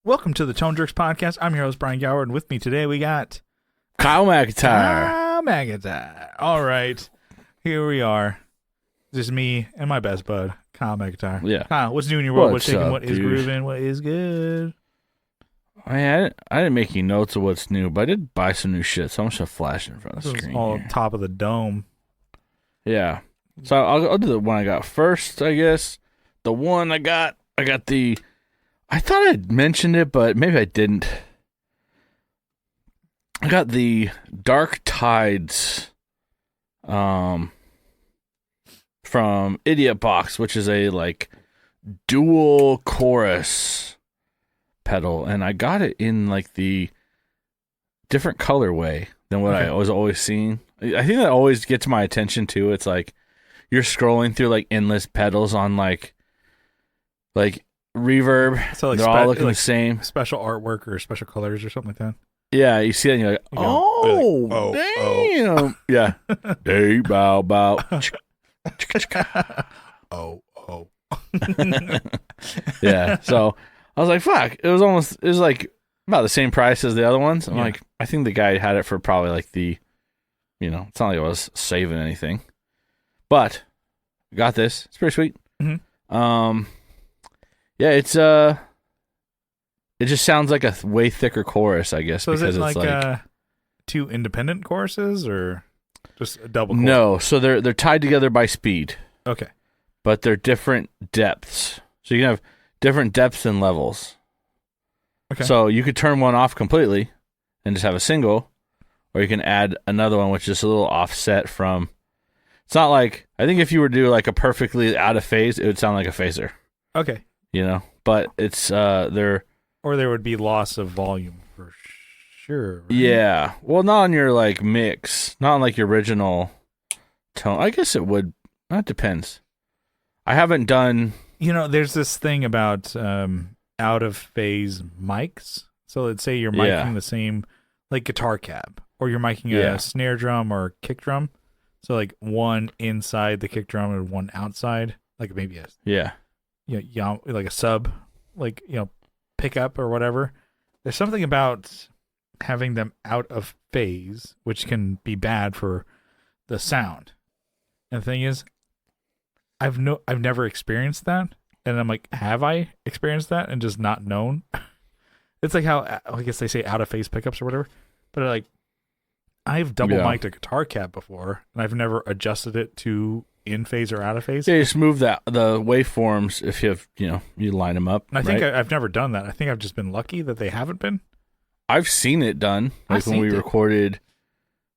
Welcome to the Tone Jerks Podcast. I'm your host, Brian Gower, and with me today we got Kyle McIntyre. Kyle McIntyre. All right, here we are. Just me and my best bud, Kyle McIntyre. Yeah. Kyle, what's new in your world? What's What's shaking? up, What is dude? grooving? What is good? I didn't make any notes of what's new, but I did buy some new shit, so I'm just going to flash it in front of the This is screen all here. top of the dome. Yeah. So I'll do the one I got first, I guess. The one I got the... I thought I'd mentioned it, but maybe I didn't. I got the Dark Tides from Idiot Box, which is a like dual chorus pedal, and I got it in like the different colorway than what I was always seeing. I think that always gets my attention too. It's like you're scrolling through like endless pedals on like reverb. So like they're all looking the same. Special artwork or special colors or something like that. Yeah, you see that and you're like, damn. Yeah. Day bow bow. Oh. Yeah. So I was like, fuck. It was like about the same price as the other ones. I'm Yeah. like, I think the guy had it for probably like it's not like I was saving anything. But got this. It's pretty sweet. Mhm. Yeah, it just sounds like a way thicker chorus, I guess. So is because it it's like two independent choruses or just a double chorus? No, so they're tied together by speed. Okay. But they're different depths. So you can have different depths and levels. Okay. So you could turn one off completely and just have a single, or you can add another one which is a little offset from. It's not like, I think if you were to do like a perfectly out of phase, it would sound like a phaser. Okay. But it's they're Or there would be loss of volume for sure. Right? yeah. Well, not on your like mix, not on like your original tone. I guess it would. That depends. I haven't done. There's this thing about out of phase mics. So let's say you're miking the same like guitar cab, or you're miking a snare drum or kick drum. So like one inside the kick drum and one outside, like maybe a like a sub, like pickup or whatever. There's something about having them out of phase which can be bad for the sound. And the thing is, I've never experienced that, and I'm like, have I experienced that and just not known? It's like how I guess they say out of phase pickups or whatever, but like I've double mic'd a guitar cab before, and I've never adjusted it to in phase or out of phase. Yeah, just move the waveforms if you have you line them up. And I think I've never done that. I think I've just been lucky that they haven't been. I've seen it done, like when we recorded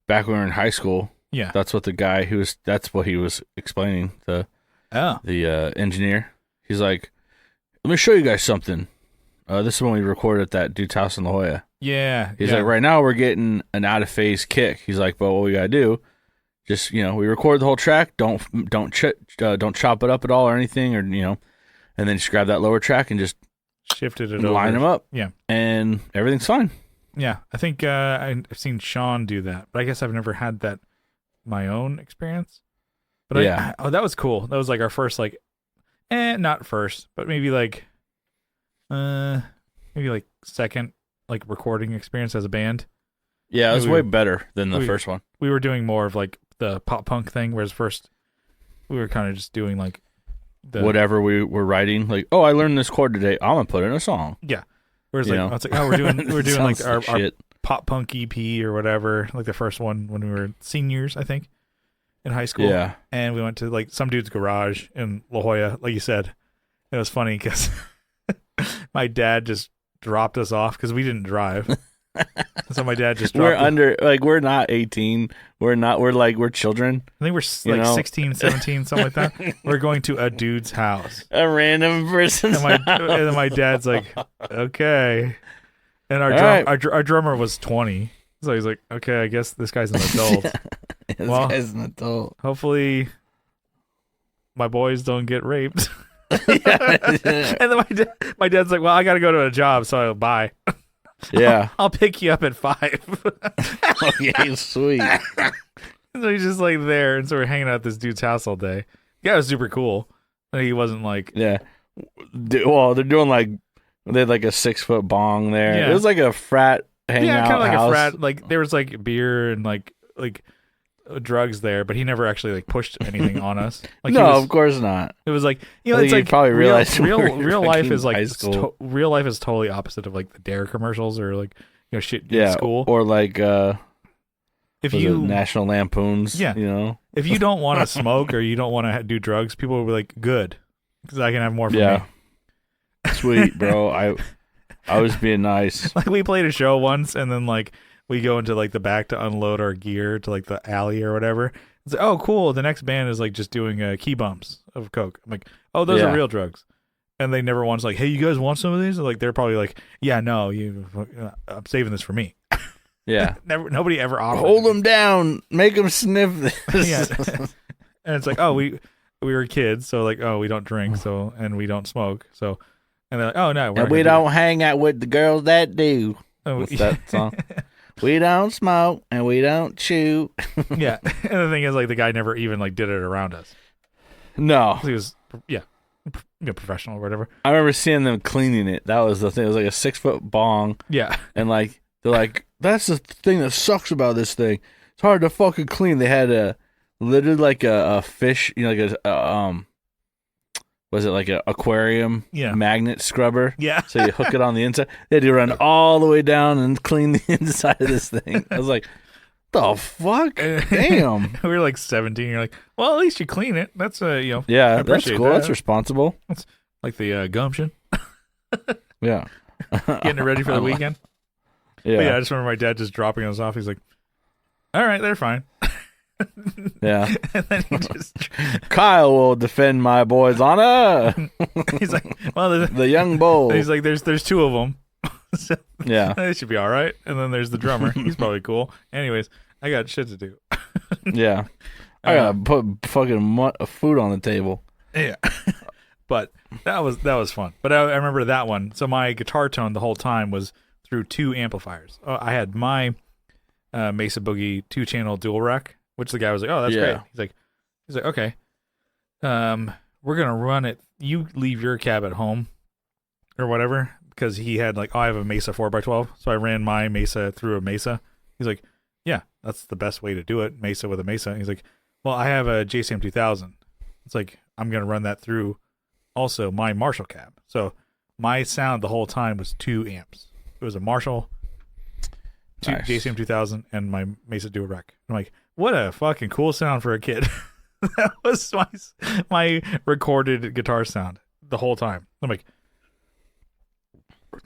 back when we were in high school. Yeah, that's what the guy that's what he was explaining. The engineer. He's like, let me show you guys something. This is when we recorded at that dude's house in La Jolla. Yeah. He's like, right now we're getting an out of phase kick. He's like, but what we gotta do, just we record the whole track. Don't chop it up at all or anything, or and then just grab that lower track and just shifted it line over. them up. Yeah, and everything's fine. Yeah, I think I've seen Sean do that, but I guess I've never had that my own experience. But that was cool. That was like our first not first, but maybe second recording experience as a band. Yeah, it was way better than the first one. We were doing more of like the pop punk thing, whereas first we were kind of just doing like whatever we were writing. Like, oh, I learned this chord today. I'm gonna put it in a song. Yeah. Whereas I was like, oh, we're doing like our pop punk EP or whatever, like the first one when we were seniors, I think, in high school. Yeah. And we went to like some dude's garage in La Jolla, like you said. It was funny because my dad just dropped us off because we didn't drive. So my dad just dropped we're not 18. We're children. I think we're 16, 17, something like that. We're going to a dude's house. A random person. And then my dad's like, okay. And our drummer was 20. So he's like, okay, I guess this guy's an adult. This guy's an adult. Hopefully my boys don't get raped. Yeah. And then my dad's like, well, I got to go to a job, so bye. Yeah. I'll pick you up at 5. Okay, sweet. So he's just like there, and so we're hanging out at this dude's house all day. Yeah, it was super cool. He wasn't like... Yeah. Well, they're doing like They had like a 6-foot bong there. Yeah. It was like a frat hangout kind of like house. a frat. Like there was like beer and like drugs there, but he never actually like pushed anything on us. Like no, of course not. It was like I it's like probably realized real life is like high school. real life is totally opposite of like the Dare commercials or like shit in school or like if you National Lampoons. If you don't want to smoke or you don't want to do drugs, people will be like, good, because I can have more for me. Sweet, bro. I was being nice. Like we played a show once, and then like we go into like the back to unload our gear to like the alley or whatever. It's like, oh, cool. The next band is like just doing key bumps of coke. I'm like, oh, those are real drugs. And they never once like, hey, you guys want some of these? Like they're probably like, yeah, no, I'm saving this for me. Yeah. Nobody ever offered. Hold them down. Make them sniff this. Yeah. And it's like, oh, we were kids, so like, oh, we don't drink, so and we don't smoke, so. And they're like, oh, no. And we don't hang out with the girls that do. What's that song? We don't smoke and we don't chew. Yeah. And the thing is, like, the guy never even, like, did it around us. No. He was, professional or whatever. I remember seeing them cleaning it. That was the thing. It was like a 6-foot bong. Yeah. And, like, they're like, that's the thing that sucks about this thing. It's hard to fucking clean. They had literally like a fish, like was it like an aquarium magnet scrubber? Yeah. So you hook it on the inside. They had to run all the way down and clean the inside of this thing. I was like, the fuck? Damn. We were like 17. You're like, well, at least you clean it. That's yeah, that's cool. That's responsible. That's like the gumption. Yeah. Getting it ready for the weekend. Yeah. But yeah, I just remember my dad just dropping us off. He's like, all right, they're fine. Yeah. And then he just Kyle will defend my boy's honor. He's like, well, the young bull. He's like, there's two of them. So, yeah. They should be all right. And then there's the drummer. He's probably cool. Anyways, I got shit to do. Yeah. I gotta put fucking food on the table. Yeah. But that was fun. But I remember that one. So my guitar tone the whole time was through 2 amplifiers. I had my Mesa Boogie 2-channel dual rack, which the guy was like, oh, that's great. He's like, okay. We're gonna run it. You leave your cab at home or whatever, because he had like, oh, I have a Mesa 4x12, so I ran my Mesa through a Mesa. He's like, yeah, that's the best way to do it, Mesa with a Mesa. And he's like, well, I have a JCM 2000. It's like, I'm gonna run that through also my Marshall cab. So my sound the whole time was 2 amps. It was a Marshall, nice. JCM 2000, and my Mesa Dual Rack. I'm like, what a fucking cool sound for a kid. That was my recorded guitar sound the whole time. I'm like,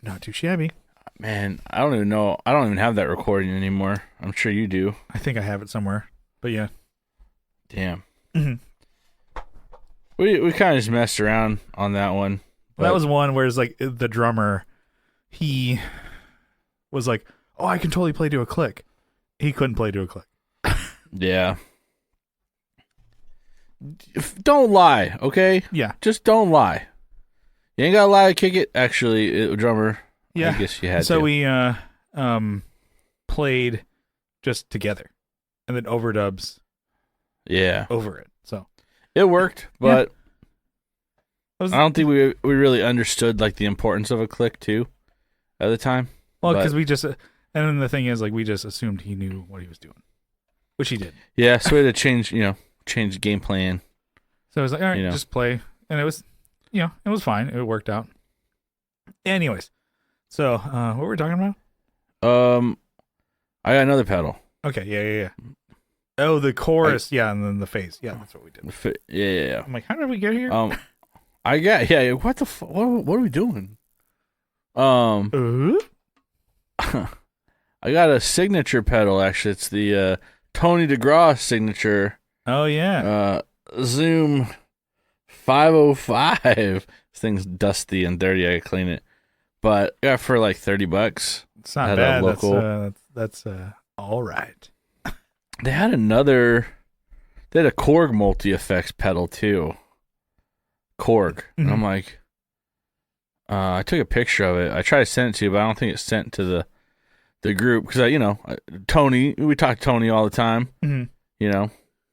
not too shabby. Man, I don't even know. I don't even have that recording anymore. I'm sure you do. I think I have it somewhere. But yeah. Damn. Mm-hmm. We kind of just messed around on that one. That was one where it's like the drummer, he was like, oh, I can totally play to a click. He couldn't play to a click. Yeah. Don't lie, okay? Yeah. Just don't lie. You ain't gotta lie to kick it. Actually, drummer, yeah. I guess you had so to. we played just together and then overdubs over it. So it worked, but I don't think we really understood like the importance of a click too at the time. Well, because we just, and then the thing is, like, we just assumed he knew what he was doing, which he did. Yeah, so we had to change the game plan. So I was like, all right, just play. And it was, it was fine. It worked out. Anyways, so what were we talking about? I got another pedal. Okay, yeah. Oh, the chorus, and then the phase. Yeah, that's what we did. Yeah. I'm like, how did we get here? I got, what the fuck? What are we doing? I got a signature pedal, actually. It's the Tony DeGraw signature. Oh, yeah. Zoom 505. This thing's dusty and dirty. I gotta clean it. But I got for like $30. It's not bad. That's all right. They had a Korg multi-effects pedal too. Korg. Mm-hmm. And I'm like, I took a picture of it. I tried to send it to you, but I don't think it's sent to the group because Tony. We talk to Tony all the time. Mm-hmm.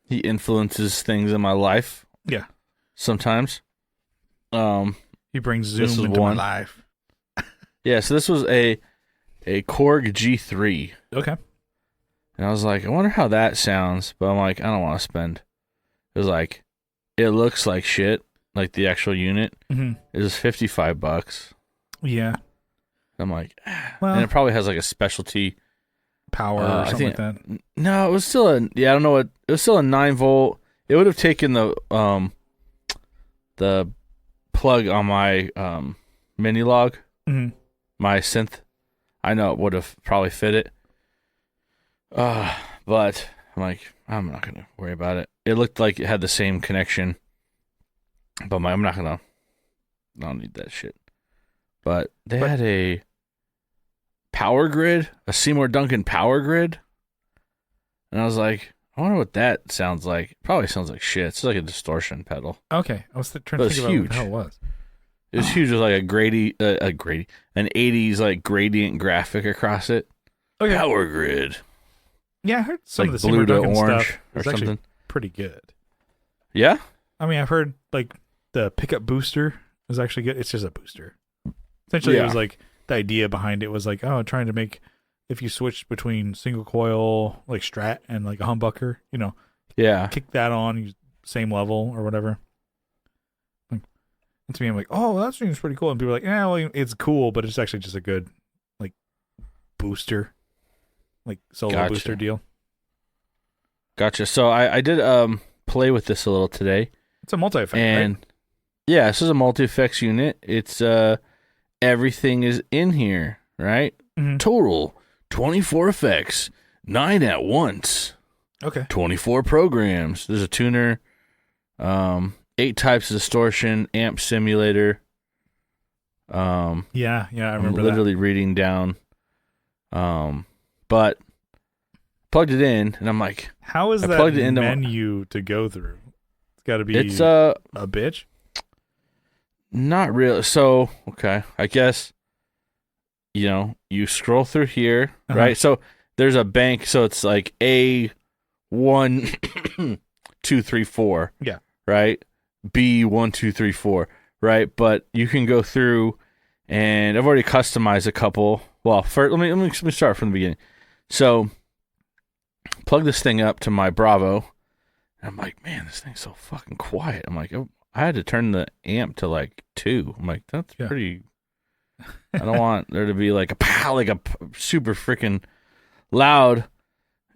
He influences things in my life. Yeah, sometimes. He brings Zoom into my life. Yeah, so this was a Korg G3. Okay. And I was like, I wonder how that sounds. But I'm like, I don't want to spend. It was like, it looks like shit, like the actual unit. Mm-hmm. It was $55. Yeah. I'm like, well, and it probably has like a specialty power or something like that. No, it was still I don't know what, it was still a 9-volt. It would have taken the plug on my mini log, my synth. I know it would have probably fit it. But I'm like, I'm not gonna worry about it. It looked like it had the same connection, but I don't need that shit. But they had a power grid, a Seymour Duncan power grid, and I was like, I wonder what that sounds like. It probably sounds like shit. It's like a distortion pedal. Okay, I was trying to think about huge. How it was. It was huge with like an 80s like gradient graphic across it. Okay. Power grid. Yeah, I heard some like of the Seymour blue to Duncan orange stuff or is actually something. pretty good. Yeah? I mean, I've heard like the pickup booster is actually good. It's just a booster. Essentially, It was like the idea behind it was like, trying to make, if you switch between single coil like Strat and like a humbucker, kick that on, same level or whatever. And to me, I'm like, that seems pretty cool. And people are like, yeah, well, it's cool, but it's actually just a good like booster, like solo booster deal. Gotcha. So I did play with this a little today. It's a multi-effect, and right? Yeah, this is a multi-effects unit. It's everything is in here, right? Mm-hmm. Total 24 effects, 9 at once. Okay. 24 programs. There's a tuner, 8 types of distortion, amp simulator. Yeah, I remember I'm literally reading down. But plugged it in, and I'm like, how is that menu to go through? It's got to be a bitch. Not really. So, okay, I guess, you scroll through here, right? So there's a bank. So it's like A1, 2, 3, 4. Yeah. Right? B1, 2, 3, 4. Right? But you can go through, and I've already customized a couple. Well, first, let me start from the beginning. So, plug this thing up to my Bravo. And I'm like, man, this thing's so fucking quiet. I'm like, I had to turn the amp to like 2. I'm like, that's pretty. I don't want there to be like a pow, like a super freaking loud,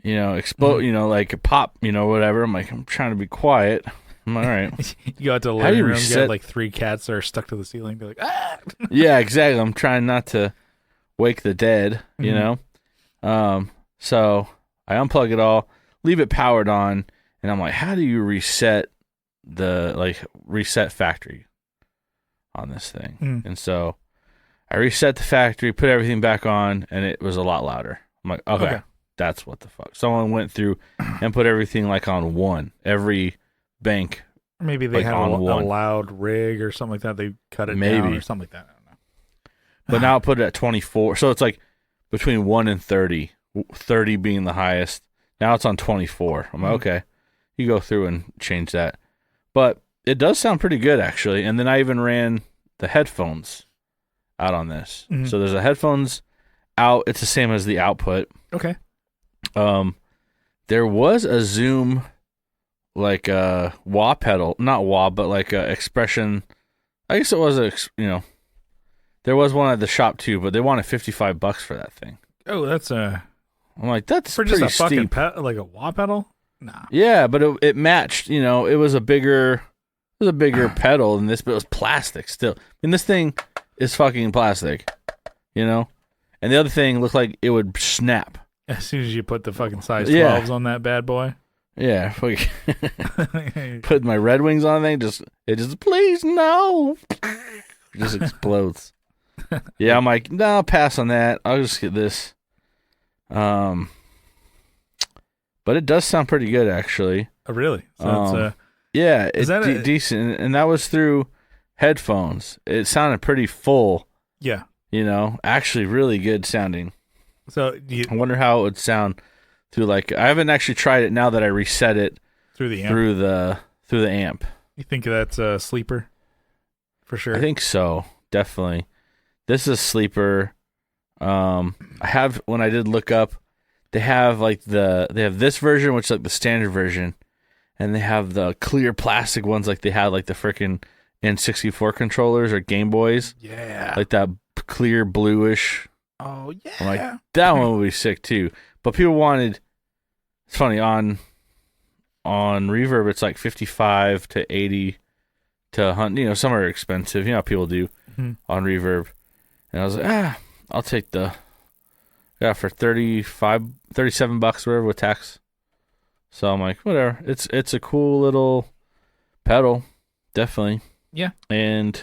explode, like a pop, whatever. I'm like, I'm trying to be quiet. I'm all right. You go out to the living room, you got like 3 cats that are stuck to the ceiling. They're like, ah. Yeah, exactly. I'm trying not to wake the dead, So I unplug it all, leave it powered on, and I'm like, how do you reset factory on this thing? And so I reset the factory, put everything back on, and it was a lot louder. I'm like, okay. That's what the fuck. Someone went through and put everything like on 1, every bank. Maybe they had a loud rig or something like that. They cut it down or something like that. I don't know. But now I put it at 24. So it's like between 1 and 30, 30 being the highest. Now it's on 24. I'm like, okay. You go through and change that. But it does sound pretty good, actually. And then I even ran the headphones out on this. So there's a headphones out. It's the same as the output. Okay. There was a Zoom, like a wah pedal. Not wah, but like a expression. I guess it was there was one at the shop too, but they wanted $55 for that thing. Oh, that's I'm like, that's for pretty just a steep. fucking like a wah pedal? Nah. Yeah, but it matched. It was a bigger pedal than this, but it was plastic still. I mean, this thing is fucking plastic, And the other thing looked like it would snap as soon as you put the fucking size 12s on that bad boy. Yeah, put my Red Wings on thing. It just please no, it just explodes. Yeah, I'm like, no, I'll pass on that. I'll just get this. But it does sound pretty good, actually. Oh, really? So it's decent, and that was through headphones. It sounded pretty full. Yeah, actually really good sounding. So I wonder how it would sound through I haven't actually tried it now that I reset it through the amp. Through the amp. You think that's a sleeper? For sure. I think so. Definitely. This is a sleeper. I have, when I did look up, they have this version, which is like the standard version, and they have the clear plastic ones, like they had like the freaking N64 controllers or Game Boys. Yeah. Like that clear bluish. Oh yeah. I'm like, that one would be sick too. But people wanted. It's funny on Reverb, it's like 55 to 80 to 100. Some are expensive. You know how people do on Reverb. And I was like, I'll take for $37 whatever with tax. So I'm like, whatever. It's a cool little pedal, definitely. Yeah. And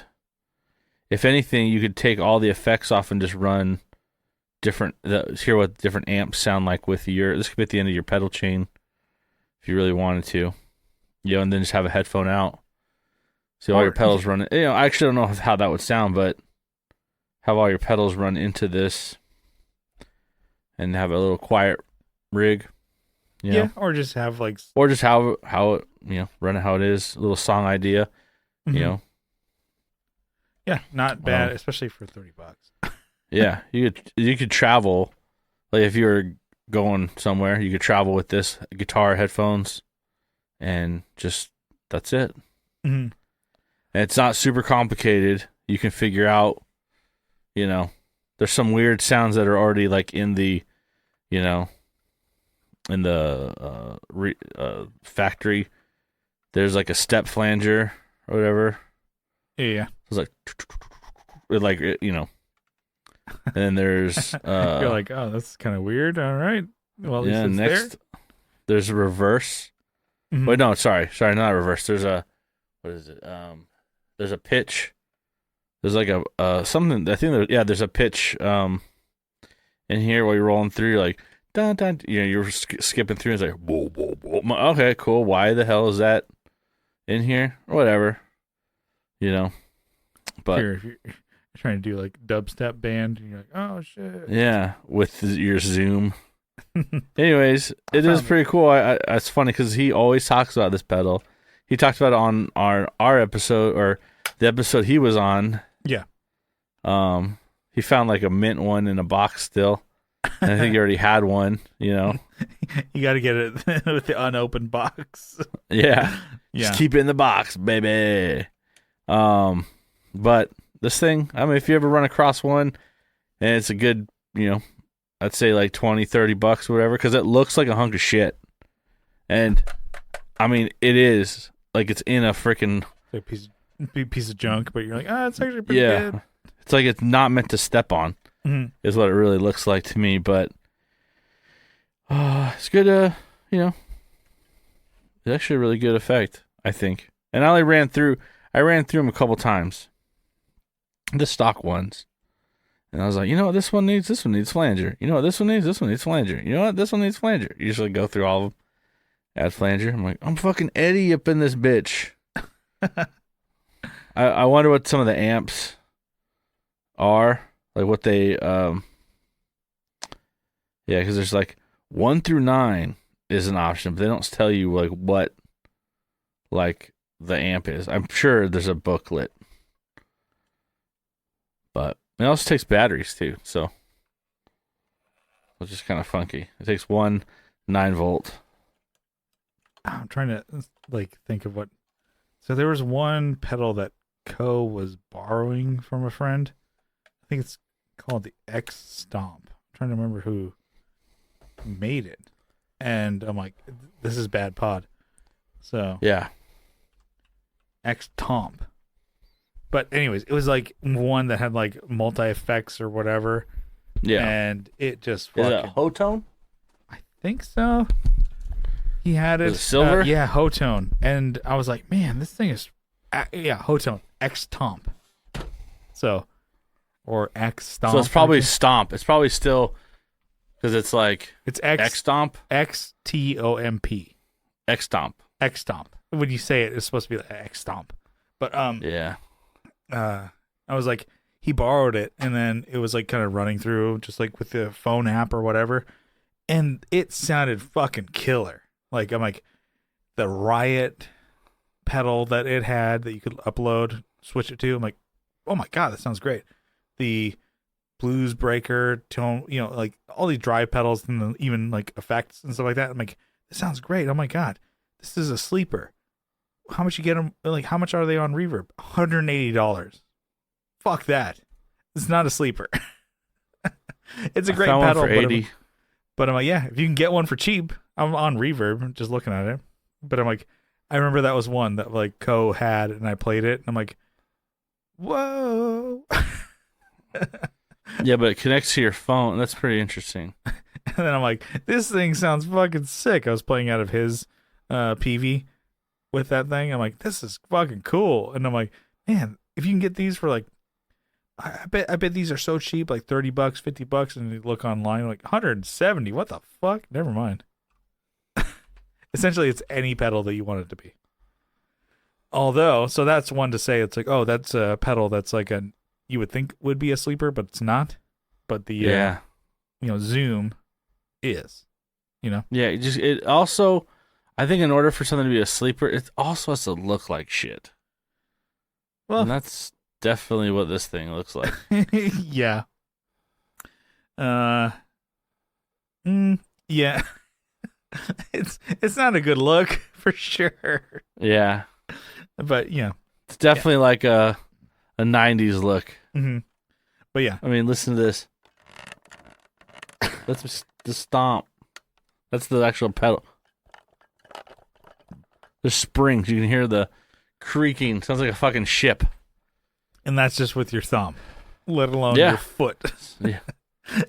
if anything, you could take all the effects off and just run hear what different amps sound like with this could be at the end of your pedal chain if you really wanted to. And then just have a headphone out. See all your pedals running. I actually don't know how that would sound, but have all your pedals run into this and have a little quiet rig. Or just have like, or just how it run it how it is, a little song idea. Yeah, not bad, especially for $30. Yeah, you could travel, like if you were going somewhere, you could travel with this guitar, headphones, and just that's it. And it's not super complicated. You can figure out, there's some weird sounds that are already like in the, factory. There's like a step flanger or whatever. Yeah. It's like, and then there's you're like, oh, that's kind of weird. All right. Well, at least next there's a reverse. Wait, no, sorry, not a reverse. There's a, what is it? There's a pitch. There's like a something. I think there's a pitch in here while you're rolling through. You're like, dun dun. You're skipping through. It's like, whoa, whoa, whoa. Okay, cool. Why the hell is that in here? Or whatever. But if you're trying to do like dubstep band, and you're like, oh shit. Yeah, with your Zoom. Anyways, it is pretty cool. It's funny because he always talks about this pedal. He talked about it on our episode, or the episode he was on. Yeah. He found like a mint one in a box still. And I think he already had one, You got to get it with the unopened box. Yeah. Just keep it in the box, baby. But this thing, I mean, if you ever run across one and it's a good, I'd say like $20-$30 or whatever, because it looks like a hunk of shit. And I mean, it is like it's in a freaking piece of junk, but you're like, it's actually pretty good. It's like it's not meant to step on, is what it really looks like to me. But it's good. It's actually a really good effect, I think. And I ran through them a couple times, the stock ones. And I was like, this one needs flanger. This one needs flanger. This one needs flanger. Usually go through all of them, add flanger. I'm like, I'm fucking Eddie up in this bitch. I wonder what some of the amps are, like what they, because there's like 1 through 9 is an option, but they don't tell you like what, like the amp is. I'm sure there's a booklet, but it also takes batteries too, so which is kind of funky. It takes one 9-volt. I'm trying to like think of what. So there was one pedal that Co was borrowing from a friend. I think it's called the X Stomp. I'm trying to remember who made it, and I'm like, this is bad pod. So yeah, X Tomp. But anyways, it was like one that had like multi effects or whatever. Yeah, and it just is it a Hotone? I think so. He had it silver. Yeah, Hotone, and I was like, man, this thing is Hotone X Tomp. So, or X Stomp. So it's probably Stomp. It's probably still because it's like it's X Stomp. XTOMP. X Stomp. X Stomp. When you say it, it's supposed to be like X Stomp. But yeah. I was like, he borrowed it, and then it was like kind of running through, just like with the phone app or whatever, and it sounded fucking killer. Like I'm like, the Riot pedal that it had that you could upload, switch it to. I'm like, oh my god, that sounds great. the blues breaker tone, like all these drive pedals and even like effects and stuff like that. I'm like, this sounds great. Oh my God, this is a sleeper. How much you get them? Like, how much are they on Reverb? $180. Fuck that. It's not a sleeper. It's a great pedal for 80. But I'm like, yeah, if you can get one for cheap. I'm on Reverb just looking at it. But I'm like, I remember that was one that like Co had, and I played it, and I'm like, whoa. Yeah, but it connects to your phone. That's pretty interesting. And then I'm like, this thing sounds fucking sick. I was playing out of his PV with that thing. I'm like, this is fucking cool. And I'm like, man, if you can get these for like, I bet these are so cheap, like $30, $50, and you look online like 170. What the fuck? Never mind. Essentially, it's any pedal that you want it to be. Although, so that's one to say, it's like, oh, that's a pedal that's like you would think would be a sleeper, but it's not. But the Zoom is, Yeah, it also, I think in order for something to be a sleeper, it also has to look like shit. Well, and that's definitely what this thing looks like. Yeah. Yeah. It's not a good look for sure. Yeah. But yeah. It's definitely like a 90s look. Mm-hmm. But yeah. I mean, listen to this. That's the stomp. That's the actual pedal. There's springs. You can hear the creaking. Sounds like a fucking ship. And that's just with your thumb, let alone your foot. Yeah.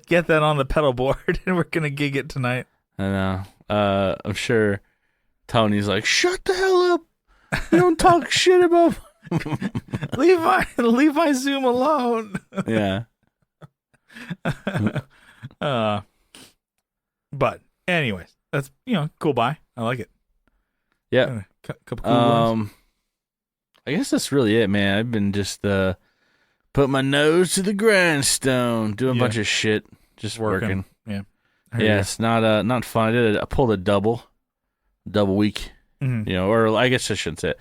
Get that on the pedal board, and we're going to gig it tonight. I know. I'm sure Tony's like, shut the hell up. You don't talk shit about leave my Zoom alone. Yeah. But anyways, that's cool buy. I like it. Yeah. Couple cool ones. I guess that's really it, man. I've been just put my nose to the grindstone, doing a bunch of shit, just working. Yeah. Yeah, it's not fun. I pulled a double week. Mm-hmm. Or I guess I shouldn't say it.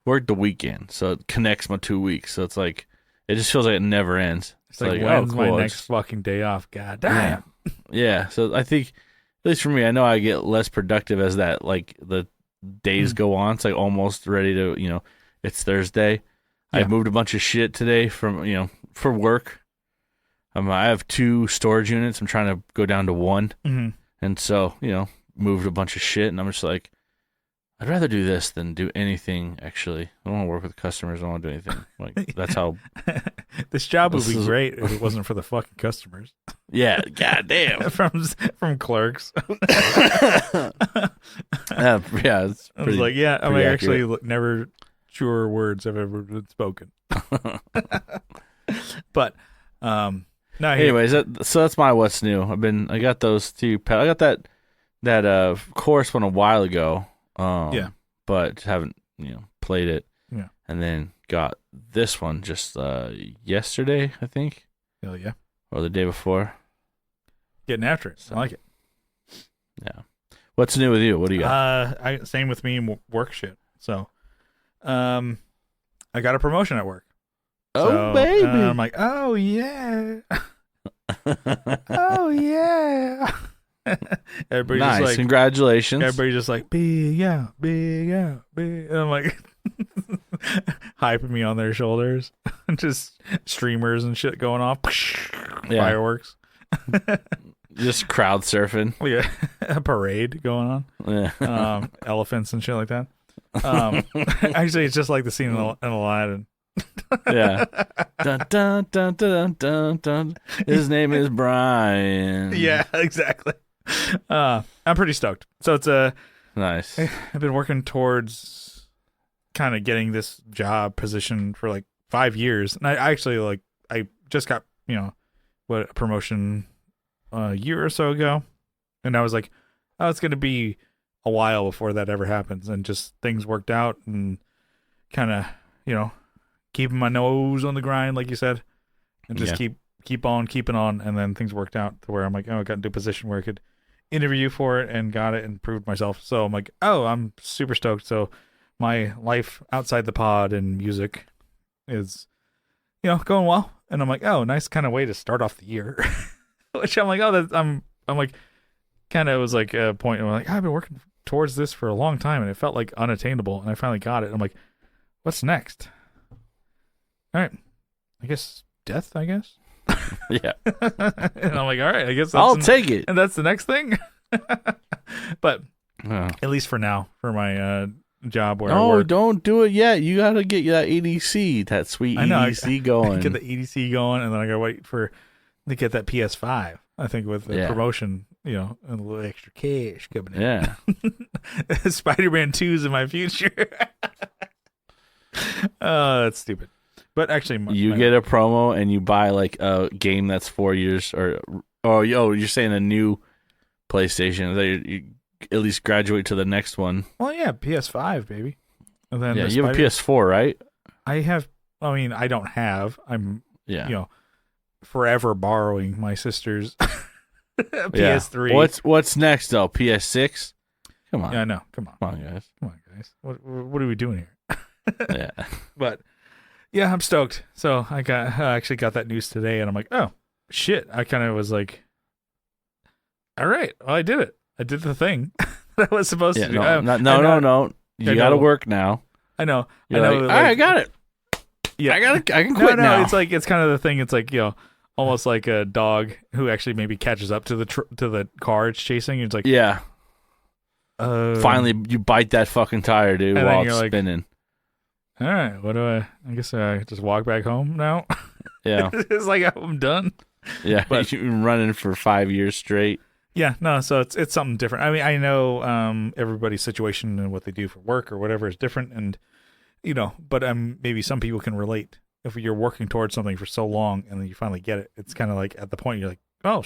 Worked the weekend, so it connects my 2 weeks. So it's like it just feels like it never ends. It's like when's my next fucking day off? God damn. Yeah. So I think, at least for me, I know I get less productive as that like the days go on. It's like almost ready to it's Thursday. Yeah. I moved a bunch of shit today from for work. I have 2 storage units. I'm trying to go down to 1, and so moved a bunch of shit. And I'm just like, I'd rather do this than do anything. Actually, I don't want to work with customers. I don't want to do anything. Like that's how. This job would be great if it wasn't for the fucking customers. Yeah, goddamn. from clerks. Yeah, it's I was like, I'm actually never sure words have ever been spoken. But no. Anyways, so that's my what's new. I got those 2. I got that chorus one a while ago. But haven't played it. Yeah. And then got this one just yesterday, I think. Hell yeah. Or the day before. Getting after it. So, I like it. Yeah. What's new with you? What do you got? Same with me and work shit. So, I got a promotion at work. Oh, baby. I'm like, oh yeah. Oh yeah. Everybody nice. Just like, congratulations. Everybody just like big out. And I'm like hyping me on their shoulders. Just streamers and shit going off. Fireworks. Just crowd surfing. Yeah. A parade going on. Yeah. Elephants and shit like that. Actually, it's just like the scene in Aladdin. Yeah. Dun, dun, dun, dun, dun, dun. His name is Brian. Yeah, exactly. I'm pretty stoked. So it's nice. I've been working towards kind of getting this job position for like 5 years, and I actually I just got a promotion a year or so ago, and I was like, oh, it's gonna be a while before that ever happens, and just things worked out, and kind of keeping my nose on the grind, like you said, and just keep on keeping on, and then things worked out to where I'm like, oh, I got into a position where I could interview for it and got it and proved myself. So I'm like, oh, I'm super stoked. So my life outside the pod and music is going well. And I'm like, oh, nice kind of way to start off the year. Which I'm like, oh, I'm like, kind of was like a point where I'm like, I've been working towards this for a long time and it felt like unattainable. And I finally got it. I'm like, what's next? All right. I guess death, I guess. Yeah. And I'm like, all right, I guess I'll take it. And that's the next thing. But at least for now, for my job where I work. Don't do it yet. You got to get that EDC, that sweet EDC going. Get the EDC going, and then I got to wait to get that PS5. I think with the promotion, and a little extra cash coming in. Yeah. Spider-Man 2's in my future. Oh, that's stupid. But actually, you get a promo and you buy like a game that's 4 years, you're saying a new PlayStation that you at least graduate to the next one. Well, yeah, PS5, baby. And then you have a PS4, right? I have. I mean, I don't have. I'm. Forever borrowing my sister's PS3. Yeah. What's next though? PS6. Come on. Yeah, I know. Come on, guys. What are we doing here? Yeah. But yeah, I'm stoked. So I actually got that news today, and I'm like, oh shit. I kind of was like, all right, well, I did it. I did the thing that I was supposed to do. No. You got to work now. I know. All right, I got it. Yeah, I can quit now. It's kind of the thing. It's like almost like a dog who actually maybe catches up to the car it's chasing. It's like finally you bite that fucking tire, dude, while it's spinning. All right, what do I guess I just walk back home now. Yeah, it's like I'm done. Yeah, but you've been running for 5 years straight. Yeah, no, so it's something different. I mean, I know everybody's situation and what they do for work or whatever is different, and but maybe some people can relate. If you're working towards something for so long and then you finally get it, it's kind of like at the point you're like, oh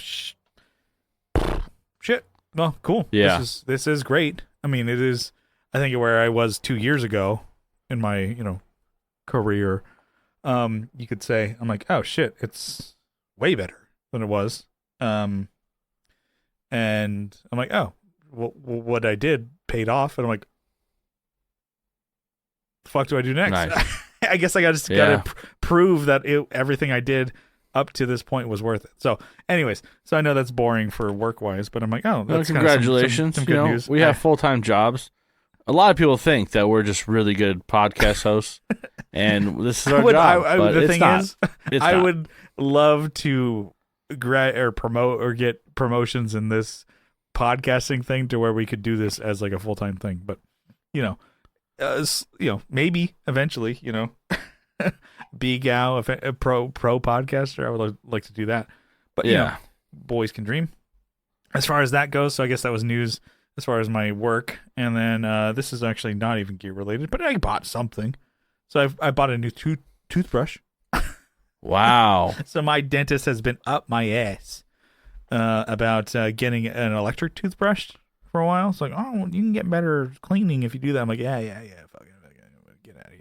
shit, well, cool. Yeah, this is great. I mean, it is. I think where I was 2 years ago in my career, you could say I'm like, oh shit, it's way better than it was. And I'm like, oh, what I did paid off, and I'm like, the fuck do I do next? Nice. I guess I gotta prove that everything I did up to this point was worth it. So, anyways, I know that's boring for work wise, but I'm like, oh, that's congratulations. Some good news. We have full-time jobs. A lot of people think that we're just really good podcast hosts, and this is our job. But the it's thing not. Is, I would love to promote or get promotions in this podcasting thing to where we could do this as like a full-time thing, but maybe eventually, be a pro podcaster. I would like to do that, but boys can dream. As far as that goes, so I guess that was news as far as my work. And then this is actually not even gear related, but I bought something. So I bought a new toothbrush. Wow. So my dentist has been up my ass about getting an electric toothbrush for a while. It's like, oh, you can get better cleaning if you do that. I'm like, yeah, fucking get out of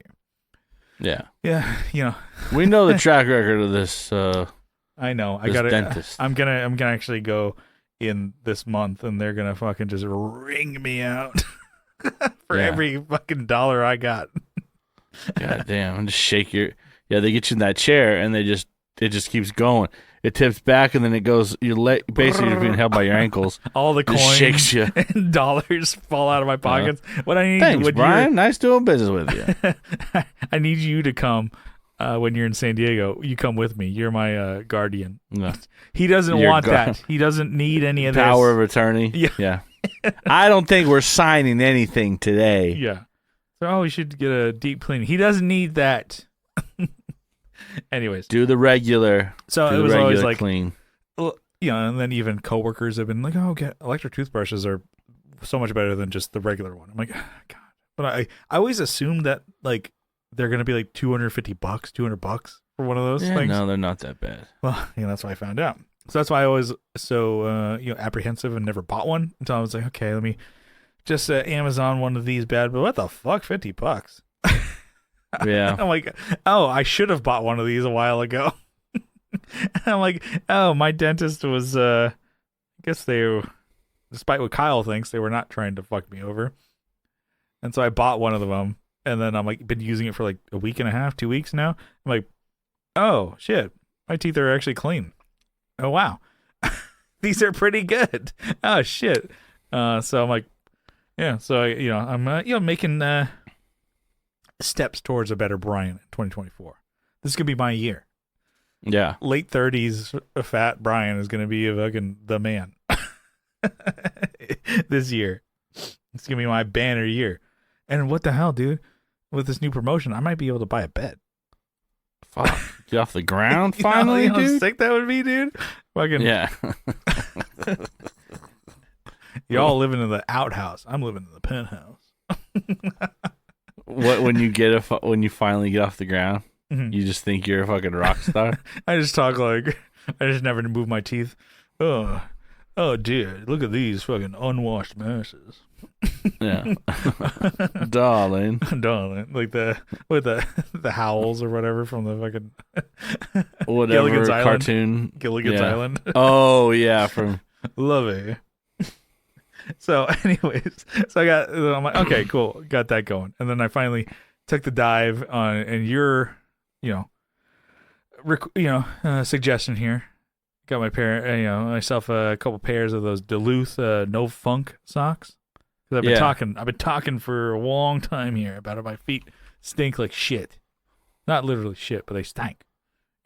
here. Yeah. We know the track record of this. I know. I got it. I'm gonna actually go in this month, and they're gonna fucking just ring me out for every fucking dollar I got. God damn! And just shake your. Yeah, they get you in that chair, and it just keeps going. It tips back, and then it goes. Basically, you're being held by your ankles. All the coins shakes you. And dollars fall out of my pockets. What I need, thanks, Brian. Nice doing business with you. I need you to come when you're in San Diego. You come with me. You're my guardian. No. He doesn't want that. He doesn't need any of this. Power of attorney. Yeah. I don't think we're signing anything today. Yeah. So, we should get a deep cleaning. He doesn't need that. Anyways, do the regular. So it was always like clean. And then even coworkers have been like, "Oh, electric toothbrushes are so much better than just the regular one." I'm like, oh, God, but I always assumed that like they're gonna be like $250, $200 for one of those things. No, they're not that bad. Well, that's what I found out. So that's why I was so apprehensive and never bought one until I was like, okay, let me just Amazon one of these bad. But what the fuck, $50? Yeah. I'm like, oh, I should have bought one of these a while ago. I'm like, oh, my dentist was, I guess despite what Kyle thinks, they were not trying to fuck me over. And so I bought one of them, and then I'm like, been using it for like a week and a half, 2 weeks now. I'm like, oh, shit. My teeth are actually clean. Oh wow, these are pretty good. Oh shit. So I'm like, yeah. So I'm making steps towards a better Brian in 2024. This is gonna be my year. Yeah. Late 30s, fat Brian is gonna be fucking the man. This year, it's gonna be my banner year. And what the hell, dude? With this new promotion, I might be able to buy a bed. Fuck. Get off the ground finally, you know how dude. sick that would be, dude. Fucking Yeah. Y'all living in the outhouse. I'm living in the penthouse. What when you finally get off the ground, you just think you're a fucking rock star? I just talk like I just never move my teeth. Oh dear, look at these fucking unwashed masses. Yeah. Darling, like the howls or whatever from the fucking whatever Gilligan's cartoon. Gilligan's Island. Oh yeah, from Love it. So anyways, I'm like, okay, cool, got that going. And then I finally took the dive on, and your suggestion here. Got myself a couple pairs of those Duluth no funk socks. Because I've been talking for a long time here about how my feet stink like shit. Not literally shit, but they stank.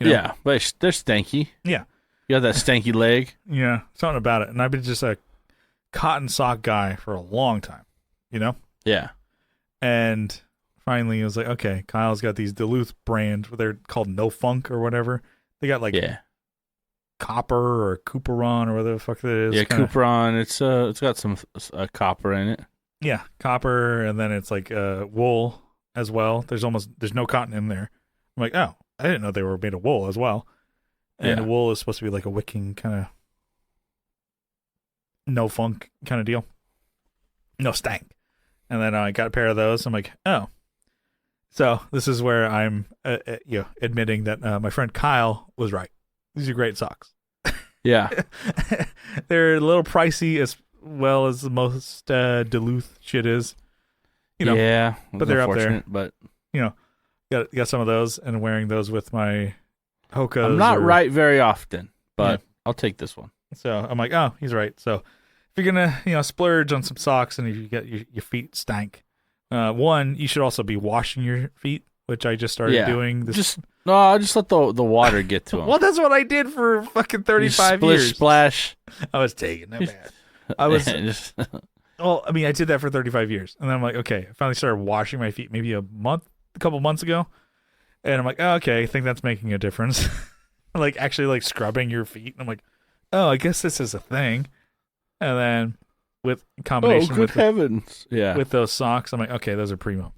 Yeah, but they're stanky. Yeah, you got that stanky leg. Yeah, something about it. And I've been just a cotton sock guy for a long time. Yeah. And finally, it was like, okay, Kyle's got these Duluth brands, they're called No Funk or whatever. They got like copper or Cooperon or whatever the fuck that is. Yeah, Cooperon. It's got some copper in it. Yeah, copper, and then it's like wool as well. There's no cotton in there. I'm like, oh, I didn't know they were made of wool as well. And wool is supposed to be like a wicking kind of no funk kind of deal. No stank. And then I got a pair of those. I'm like, oh. So this is where I'm admitting that my friend Kyle was right. These are great socks. Yeah. They're a little pricey as well as most Duluth shit is. Yeah. But they're up there. But got some of those and wearing those with my Hokas. I'm not right very often, but I'll take this one. So I'm like, oh, he's right. So if you're gonna splurge on some socks and if you get your feet stank, one, you should also be washing your feet, which I just started doing. Just let the water get to them. Well, that's what I did for fucking 35 years. Splash. I was taking that bad. I was. Well, I mean, I did that for 35 years, and then I'm like, okay, I finally started washing my feet maybe a couple months ago, and I'm like, oh, okay, I think that's making a difference. Like actually, like scrubbing your feet. And I'm like, oh, I guess this is a thing. And then with combination with those socks, I'm like, okay, those are primo.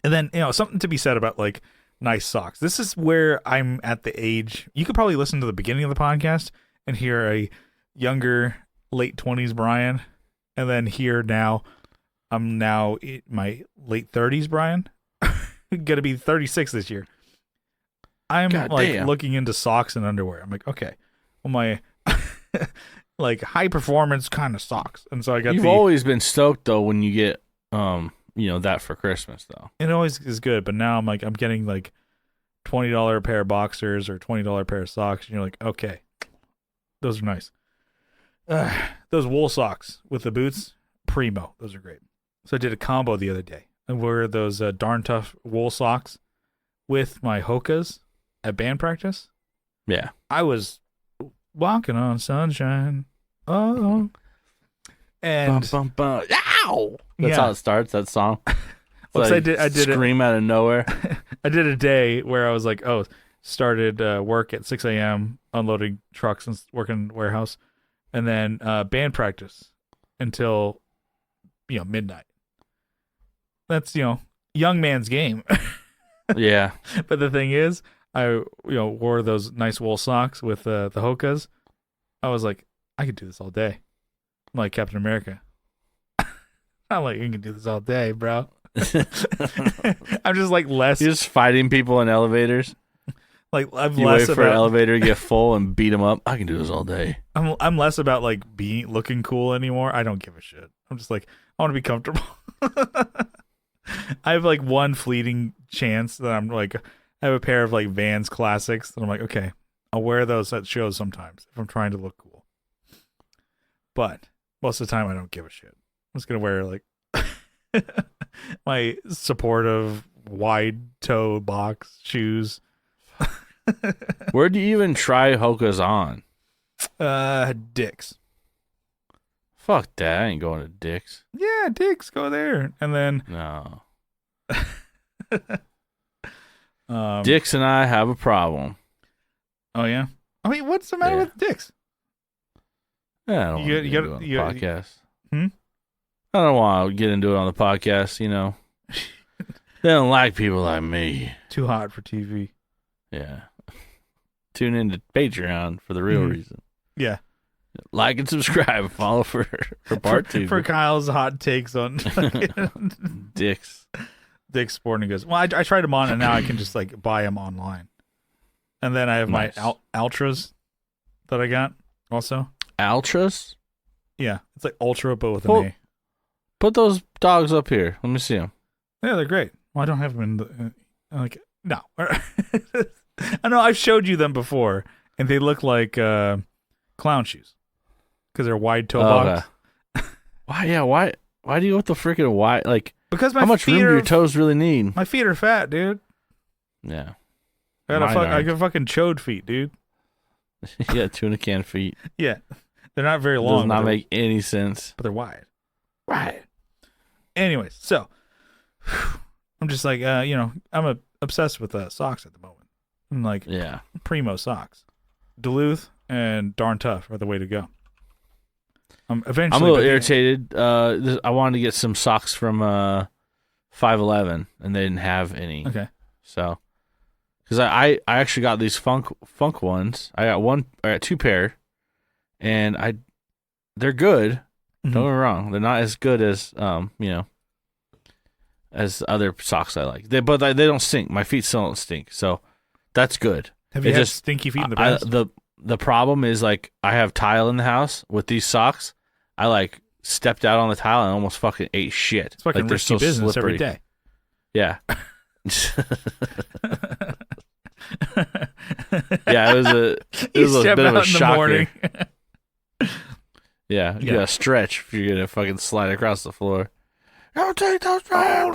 And then something to be said about like nice socks. This is where I'm at the age. You could probably listen to the beginning of the podcast and hear a younger, late 20s Brian, and then here now, I'm now in my late 30s Brian. Gonna be 36 this year. I'm looking into socks and underwear. I'm like, okay, well, my like high performance kind of socks, and so I got. You've always been stoked though when you get that for Christmas though. It always is good, but now I'm getting like $20 pair of boxers or $20 pair of socks, and you're like, okay, those are nice. Those wool socks with the boots, primo. Those are great. So I did a combo the other day. I wore those darn tough wool socks with my Hokas at band practice. Yeah. I was walking on sunshine. Oh. And bum, bum, bum. Ow! That's how it starts, that song. Well, I did scream out of nowhere. I did a day where I was like, started work at 6 a.m. unloading trucks and working warehouse, and then band practice until midnight. That's young man's game. Yeah. But the thing is, I wore those nice wool socks with the Hokas. I was like, I could do this all day. I'm like Captain America. I'm like, you can do this all day, bro. I'm just like less. You're just fighting people in elevators. Like I'm you less wait for an elevator to get full and beat them up. I can do this all day. I'm less about like looking cool anymore. I don't give a shit. I'm just like, I want to be comfortable. I have like one fleeting chance that I'm like, I have a pair of like Vans classics that I'm like, okay, I'll wear those at shows sometimes if I'm trying to look cool. But most of the time, I don't give a shit. I'm just gonna wear like my supportive wide toe box shoes. Where do you even try Hoka's on? Dick's. Fuck that. I ain't going to Dick's. Yeah, Dick's. Go there. And then no. Dick's and I have a problem. Oh yeah. I mean, what's the matter with Dick's? Yeah, I don't want to get into it on the podcast. I don't want to get into it on the podcast. You know, they don't like people like me. Too hot for TV. Yeah. Tune in to Patreon for the real reason. Yeah. Like and subscribe. Follow for part 2. For Kyle's hot takes on Dick's Sporting Goods. Well, I tried them on, and now I can just like buy them online. And then I have my Ultras that I got also. Ultras? Yeah, it's like Ultra, but with an A. Put those dogs up here. Let me see them. Yeah, they're great. Well, I don't have them in the like. No, I know I've showed you them before, and they look like clown shoes because they're wide toe box. Why? Yeah. Why do you want the freaking wide? Like, because how much room do your toes really need? My feet are fat, dude. Yeah. I got fucking chode feet, dude. Yeah, tuna can feet. Yeah, they're not very long. Does not make any sense. But they're wide. Right. Anyways, so I'm just like, I'm obsessed with socks at the moment. I'm like, primo socks. Duluth and Darn Tough are the way to go. Eventually, I'm a little irritated. I wanted to get some socks from 511, and they didn't have any. Okay. So, because I actually got these funk ones. I got 2 pair, and they're good. Mm-hmm. Don't get me wrong. They're not as good as as other socks I like. But they don't stink. My feet still don't stink. So that's good. Have you had stinky feet in the past? The problem is, like, I have tile in the house with these socks. I like stepped out on the tile and almost fucking ate shit. It's fucking risky business slippery. Every day. Yeah. Yeah, it was a bit of a shocker. Yeah, you gotta stretch if you're gonna fucking slide across the floor. Don't take those baby. I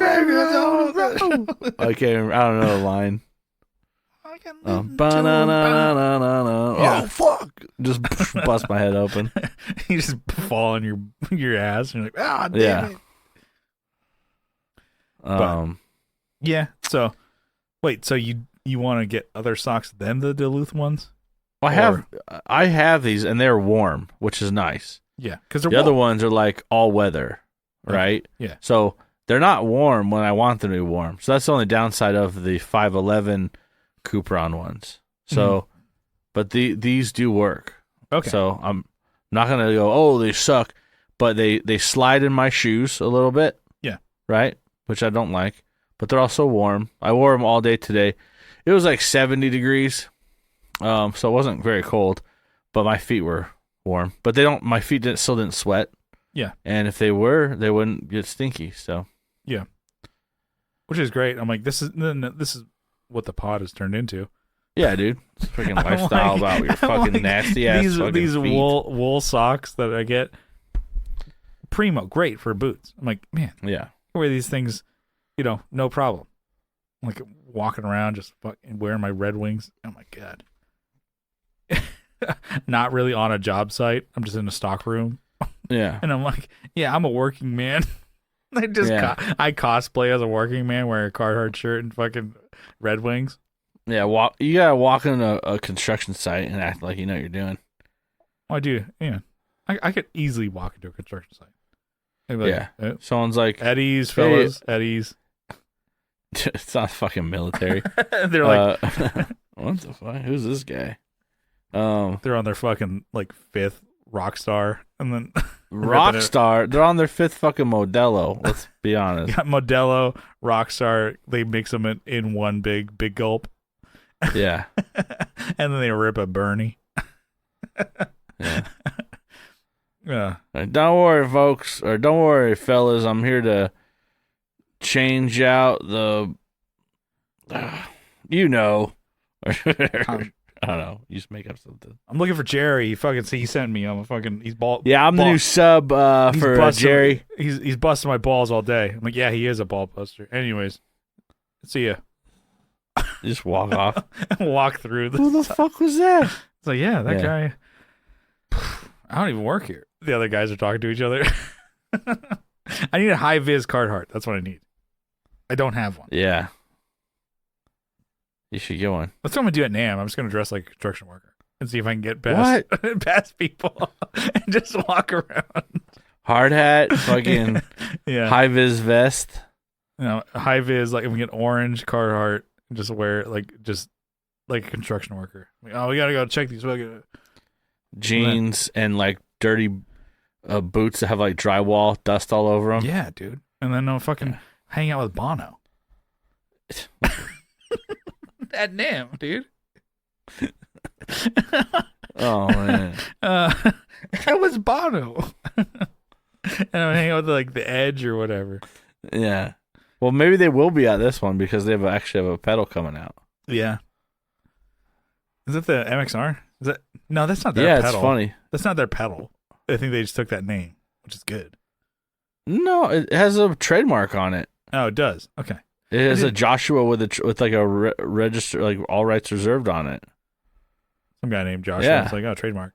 don't know the line. Oh fuck! Just bust my head open. You just fall on your ass, and you're like, damn it. Yeah. So, wait. So you want to get other socks than the Duluth ones? I have these, and they're warm, which is nice. Yeah, because the other ones are like all weather, right? Yeah. So they're not warm when I want them to be warm. So that's the only downside of the 511 Cupron ones. So, but these do work. Okay. So I'm not gonna go, oh, they suck, but they slide in my shoes a little bit. Yeah. Right, which I don't like, but they're also warm. I wore them all day today. It was like 70 degrees, so it wasn't very cold, but my feet were warm. But my feet still didn't sweat. Yeah. And if they were, they wouldn't get stinky. So. Yeah. Which is great. I'm like, this is what the pod has turned into. Yeah, dude. It's freaking lifestyle about your fucking nasty ass these feet. wool socks that I get. Primo, great for boots. I'm like, man. Yeah. I wear these things, no problem. I'm like walking around just fucking wearing my Red Wings. Oh my God. Not really on a job site. I'm just in a stock room. Yeah. And I'm like, yeah, I'm a working man. I cosplay as a working man wearing a Carhartt shirt and fucking Red Wings. Yeah, you gotta walk in a construction site and act like you know what you're doing. Oh, I do. Yeah. I could easily walk into a construction site. Like, someone's like, Eddie's, fellas, Eddie's. It's not fucking military. They're like, what the fuck? Who's this guy? They're on their fucking like 5th Rockstar, and then Rockstar. They're on their 5th fucking Modelo. Let's be honest. Got Modelo, Rockstar. They mix them in one big gulp. Yeah. And then they rip a Bernie. Yeah. Yeah. Don't worry, folks, or don't worry, fellas. I'm here to change out the, I don't know. You just make up something. I'm looking for Jerry. He sent me. He's ball. Yeah, I'm the new sub for Jerry. He's busting my balls all day. I'm like, yeah, he is a ball buster. Anyways, see ya. Just walk off. Walk through. Who the fuck was that? It's like, yeah, that guy. I don't even work here. The other guys are talking to each other. I need a high-vis Carhartt. That's what I need. I don't have one. Yeah. You should get one. That's what I'm going to do at NAMM. I'm just going to dress like a construction worker and see if I can get past people and just walk around. Hard hat, fucking high-vis vest. High-vis, like, if we get orange Carhartt, just wear it just like a construction worker. Like, we got to go check these jeans and like dirty boots that have like drywall dust all over them. Yeah, dude. And then hang out with Bono. At NAMM, dude. Oh man. That was Bono. And I'm hanging out with like the Edge or whatever. Yeah. Well, maybe they will be at this one because they actually have a pedal coming out. Yeah. Is that the MXR? No, that's not their pedal. Yeah, it's funny. That's not their pedal. I think they just took that name, which is good. No, it has a trademark on it. Oh, it does. Okay. It has a Joshua with like a register, like all rights reserved on it. Some guy named Joshua. Yeah. It's like, oh, trademark.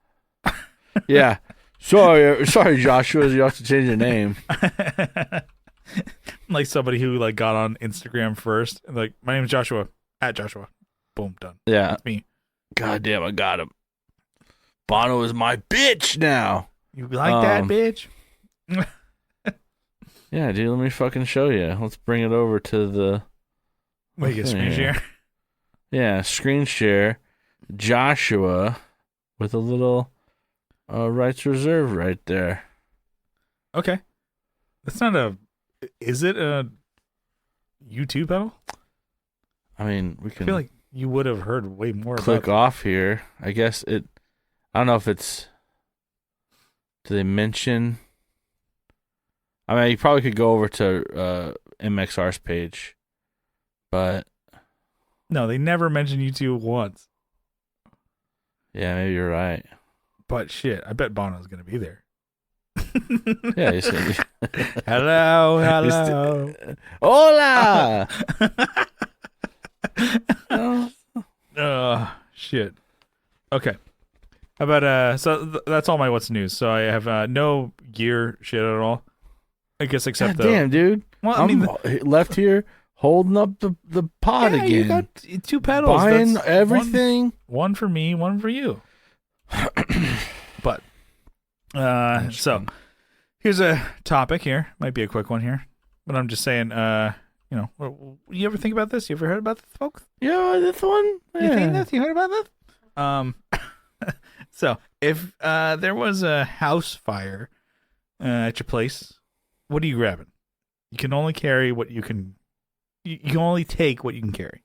Yeah. Sorry, Joshua. You have to change your name. Like somebody who like got on Instagram first, and like, my name is Joshua. At Joshua. Boom, done. Yeah. That's me. God damn, I got him. Bono is my bitch now. You like that, bitch? Yeah, dude, let me fucking show you. Let's bring it over to the... Wait, get screen share? Yeah, screen share. Joshua with a little rights reserved right there. Okay. That's not a... Is it a U2 pedal? I mean, we can... I feel like you would have heard way more click off here. I guess it... I don't know if it's... Do they mention... I mean, you probably could go over to MXR's page, but... No, they never mentioned U2 once. Yeah, maybe you're right. But shit, I bet Bono's going to be there. Yeah, he's going to be... Hello. Hola! Shit. Okay. How about so that's all my what's news. So I have no gear shit at all. I guess except damn, dude. Well, I'm left here holding up the pod again. You got 2 pedals. Buying that's everything. One for me, one for you. But so here's a topic here. Might be a quick one here, but I'm just saying. You ever think about this? You ever heard about this, folks? Yeah, this one. You think this? You heard about this? So if there was a house fire at your place, what are you grabbing? You can only carry what you can. You can only take what you can carry.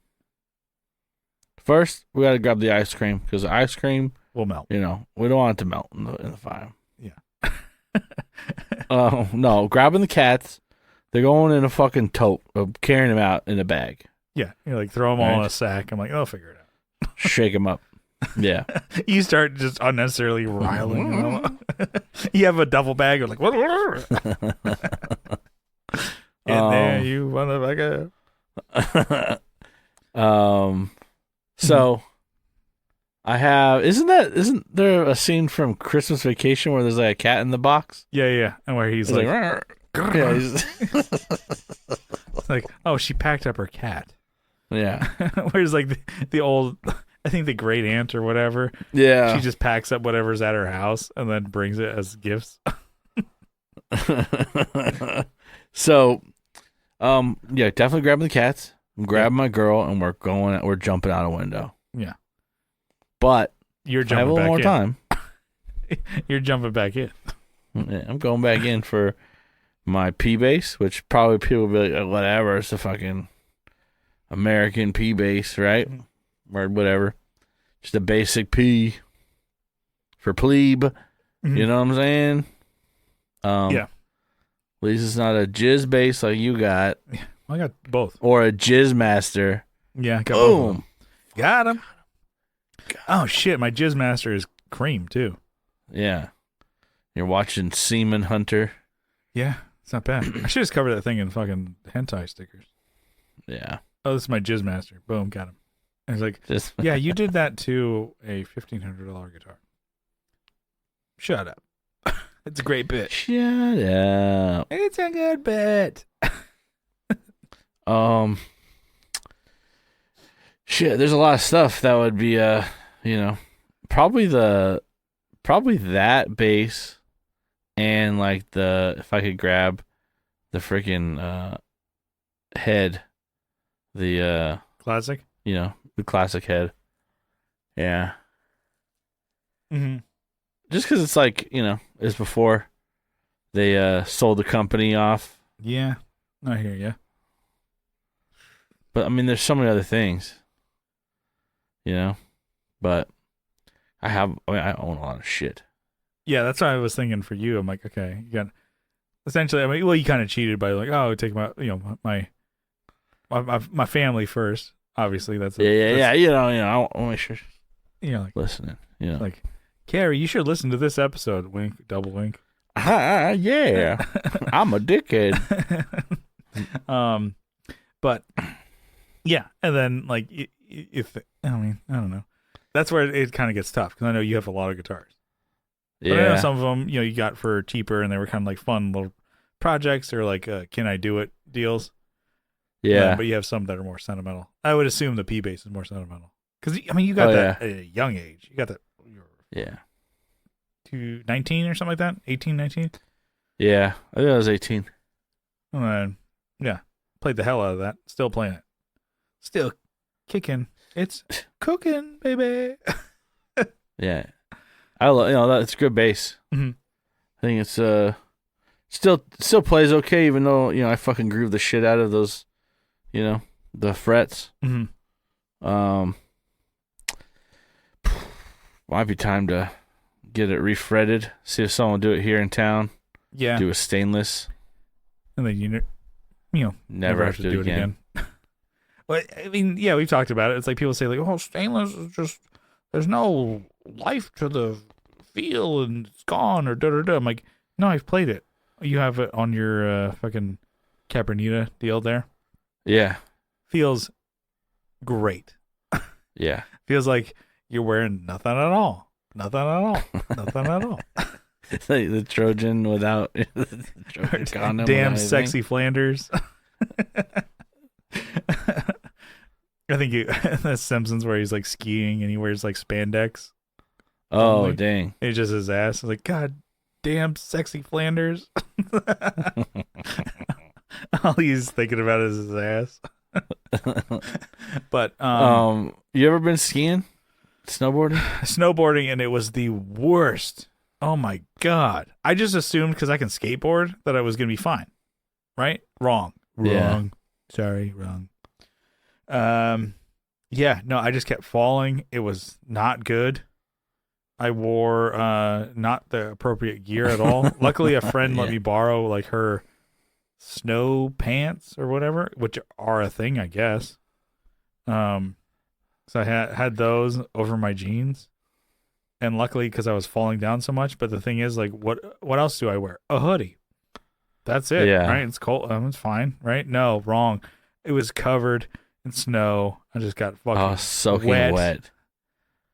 First, we got to grab the ice cream because the ice cream will melt. We don't want it to melt in the fire. Yeah. No, grabbing the cats. They're going in a fucking tote. Carrying them out in a bag. Yeah, you like throw them all in a sack. I'm like, they'll figure it out. Shake them up. Yeah. You start just unnecessarily riling them. You have a duffel bag. You're like, what? And there you motherfucker. So I have. Isn't there a scene from Christmas Vacation where there's like a cat in the box? Yeah, and where he's like yeah, he's it's like, oh, she packed up her cat. Yeah. Whereas like the old, I think the great aunt or whatever. Yeah. She just packs up whatever's at her house and then brings it as gifts. So, yeah, definitely grabbing the cats. I'm grabbing my girl, and we're jumping out a window. Yeah. But you're jumping I have a little more time. You're jumping back in. Yeah, I'm going back in for my P base, which probably people will be like, whatever, it's a fucking American P base, right? Or whatever. Just a basic P for plebe. Mm-hmm. You know what I'm saying? Yeah. At least it's not a jizz base like you got. Yeah, I got both. Or a jizz master. Yeah, got both. Got him. Oh shit, my Jizz Master is cream too. Yeah. You're watching Seaman Hunter. Yeah, it's not bad. I should just cover that thing in fucking hentai stickers. Yeah. Oh, this is my Jizz Master. Boom, got him. And he's like, yeah, you did that to a $1,500 guitar. Shut up. It's a great bit. Shut up. It's a good bit. Shit, there's a lot of stuff that would be probably that bass and like if I could grab the freaking head, the classic, the classic head. Yeah. Mm-hmm. Just because it's like, it's before they sold the company off. Yeah, I hear you. But I mean, there's so many other things, But I own a lot of shit. Yeah, that's what I was thinking for you. I'm like, okay, you got essentially. I mean, well, you kind of cheated by like, oh, take my my family first. Obviously, that's yeah. I want to make sure. Like listening. Like, Carrie, you should listen to this episode. Wink, double wink. Yeah, I'm a dickhead. But yeah, and then like if I don't know, that's where it kind of gets tough because I know you have a lot of guitars. Yeah, but I know some of them you got for cheaper and they were kind of like fun little projects or like can I do it deals. Yeah, but you have some that are more sentimental. I would assume the P bass is more sentimental because you got that at a young age. You got that. Yeah. 19 or something like that? 18, 19? Yeah, I think I was 18. Yeah, played the hell out of that. Still playing it. Still kicking. It's cooking, baby. Yeah. I love, that's good bass. Mm-hmm. I think it's still plays okay even though, I fucking groove the shit out of those, the frets. Mm-hmm. Might be time to get it refretted. See if someone will do it here in town. Yeah. Do a stainless. And then never have to do it again. Well, I mean, yeah, we've talked about it. It's like people say like, oh, stainless is just there's no life to the feel and it's gone or da da da. I'm like, no, I've played it. You have it on your fucking Cabernita deal there. Yeah. Feels great. Yeah. Feels like you're wearing nothing at all. Nothing at all. Nothing at all. It's like the Trojan without the Trojan condom. Damn sexy Flanders. I think the Simpsons where he's like skiing and he wears like spandex. Oh, only. Dang. It's just his ass. Like, God damn sexy Flanders. All he's thinking about is his ass. But you ever been skiing? Snowboarding, and it was the worst. Oh my God. I just assumed because I can skateboard that I was going to be fine. Right? Wrong. Yeah. Sorry, wrong. Yeah, no, I just kept falling. It was not good. I wore not the appropriate gear at all. Luckily, a friend let me borrow like her snow pants or whatever, which are a thing, I guess. So I had those over my jeans, and luckily because I was falling down so much. But the thing is, like, what else do I wear? A hoodie. That's it. Yeah. Right. It's cold. It's fine. Right. No, wrong. It was covered in snow. I just got fucking soaking wet.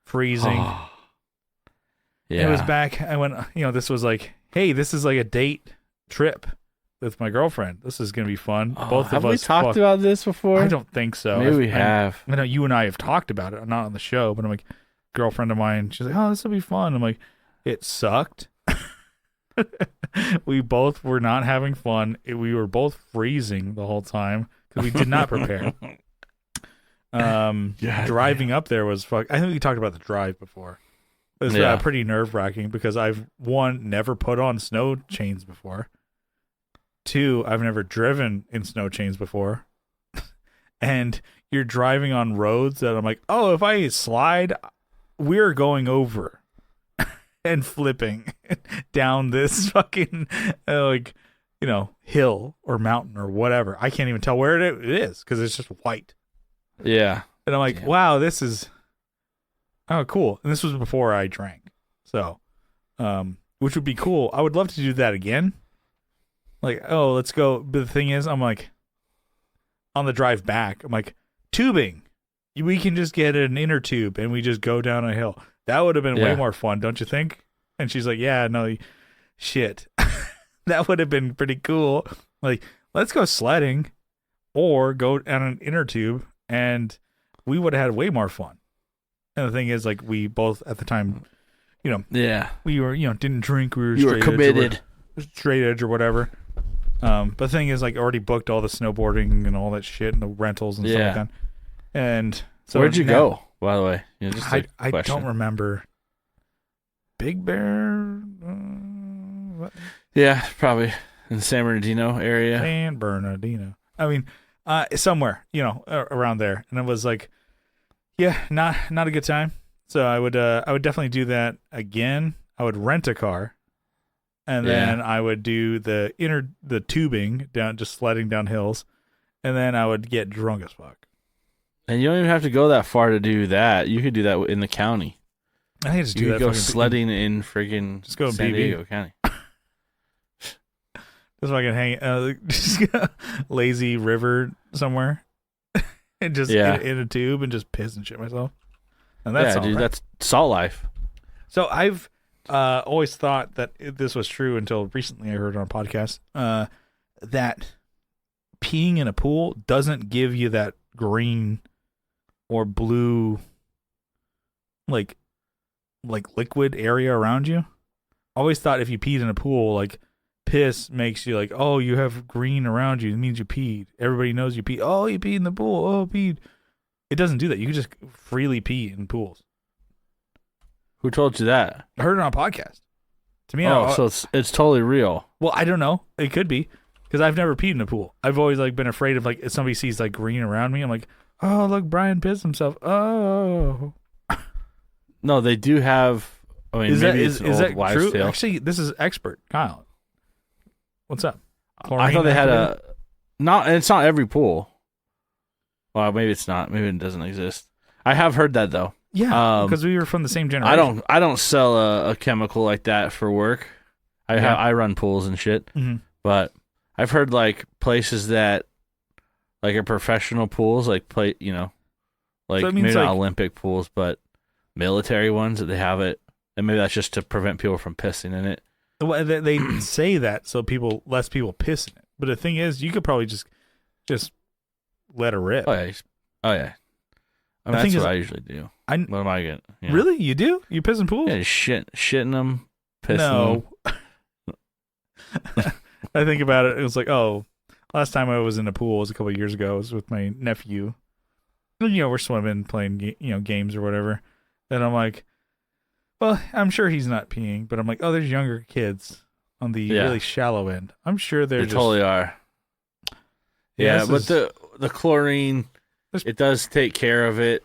Freezing. Oh. Yeah. It was back. I went. This was like, hey, this is like a date trip with my girlfriend. This is gonna be fun. Both of us. Have we talked about this before? I don't think so. Maybe we have. I know you and I have talked about it, not on the show, but I'm like, girlfriend of mine. She's like, oh, this will be fun. I'm like, it sucked. We both were not having fun. We were both freezing the whole time because we did not prepare. Driving up there was fuck. I think we talked about the drive before. It was pretty nerve wracking because I've never put on snow chains before. 2, I've never driven in snow chains before. And you're driving on roads that I'm like, oh, if I slide, we're going over and flipping down this fucking hill or mountain or whatever. I can't even tell where it is because it's just white. Yeah. And I'm like, wow, this is Oh, cool. And this was before I drank. So, which would be cool. I would love to do that again. Like, oh, let's go. But the thing is, I'm like, on the drive back, I'm like, tubing. We can just get an inner tube and we just go down a hill. That would have been way more fun, don't you think? And she's like, yeah, no, shit. That would have been pretty cool. Like, let's go sledding or go on an inner tube, and we would have had way more fun. And the thing is, like, we both at the time, we were, didn't drink. We were committed. Straight edge or whatever. But the thing is, like, already booked all the snowboarding and all that shit and the rentals and stuff like that. And so where'd you go, by the way? I don't remember. Big Bear? What? Yeah, probably in San Bernardino area. San Bernardino. I mean, somewhere, around there. And it was like, yeah, not a good time. So I would definitely do that again. I would rent a car. And then I would do the tubing down, just sledding down hills. And then I would get drunk as fuck. And you don't even have to go that far to do that. You could do that in the county. I think just you do could that. Go sledding in friggin' just go San BB. Diego County. Just fucking hang, just lazy river somewhere, and just get in a tube and just piss and shit myself. And that's dude, that's salt life. So I've always thought that this was true until recently. I heard it on a podcast that peeing in a pool doesn't give you that green or blue like liquid area around you. I always thought if you peed in a pool, like, piss makes you like, oh, you have green around you. It means you peed. Everybody knows you peed. Oh, you peed in the pool. Oh, peed. It doesn't do that. You can just freely pee in pools. Who told you that? I heard it on a podcast. To me, so it's totally real. Well, I don't know. It could be because I've never peed in a pool. I've always been afraid of if somebody sees green around me. I'm like, oh, look, Brian pissed himself. Oh. No, they do have. I mean, is that true? Tale. Actually, this is expert Kyle. What's up? I thought they had it's not every pool. Well, maybe it's not. Maybe it doesn't exist. I have heard that though. Yeah, because we were from the same generation. I don't sell a chemical like that for work. I run pools and shit. Mm-hmm. But I've heard places that are professional pools, so maybe not Olympic pools, but military ones that they have it, and maybe that's just to prevent people from pissing in it. Well, they say that so less people piss in it. But the thing is, you could probably just let it rip. Oh yeah. I mean, that's what I usually do. What am I getting? Really? You do? You piss in pools? Yeah, shitting them, pissing them. I think about it. It was like, last time I was in a pool was a couple of years ago. It was with my nephew. We're swimming, playing, games or whatever. And I'm like, well, I'm sure he's not peeing, but I'm like, there's younger kids on the really shallow end. I'm sure they totally are. Yeah, but the chlorine, it does take care of it,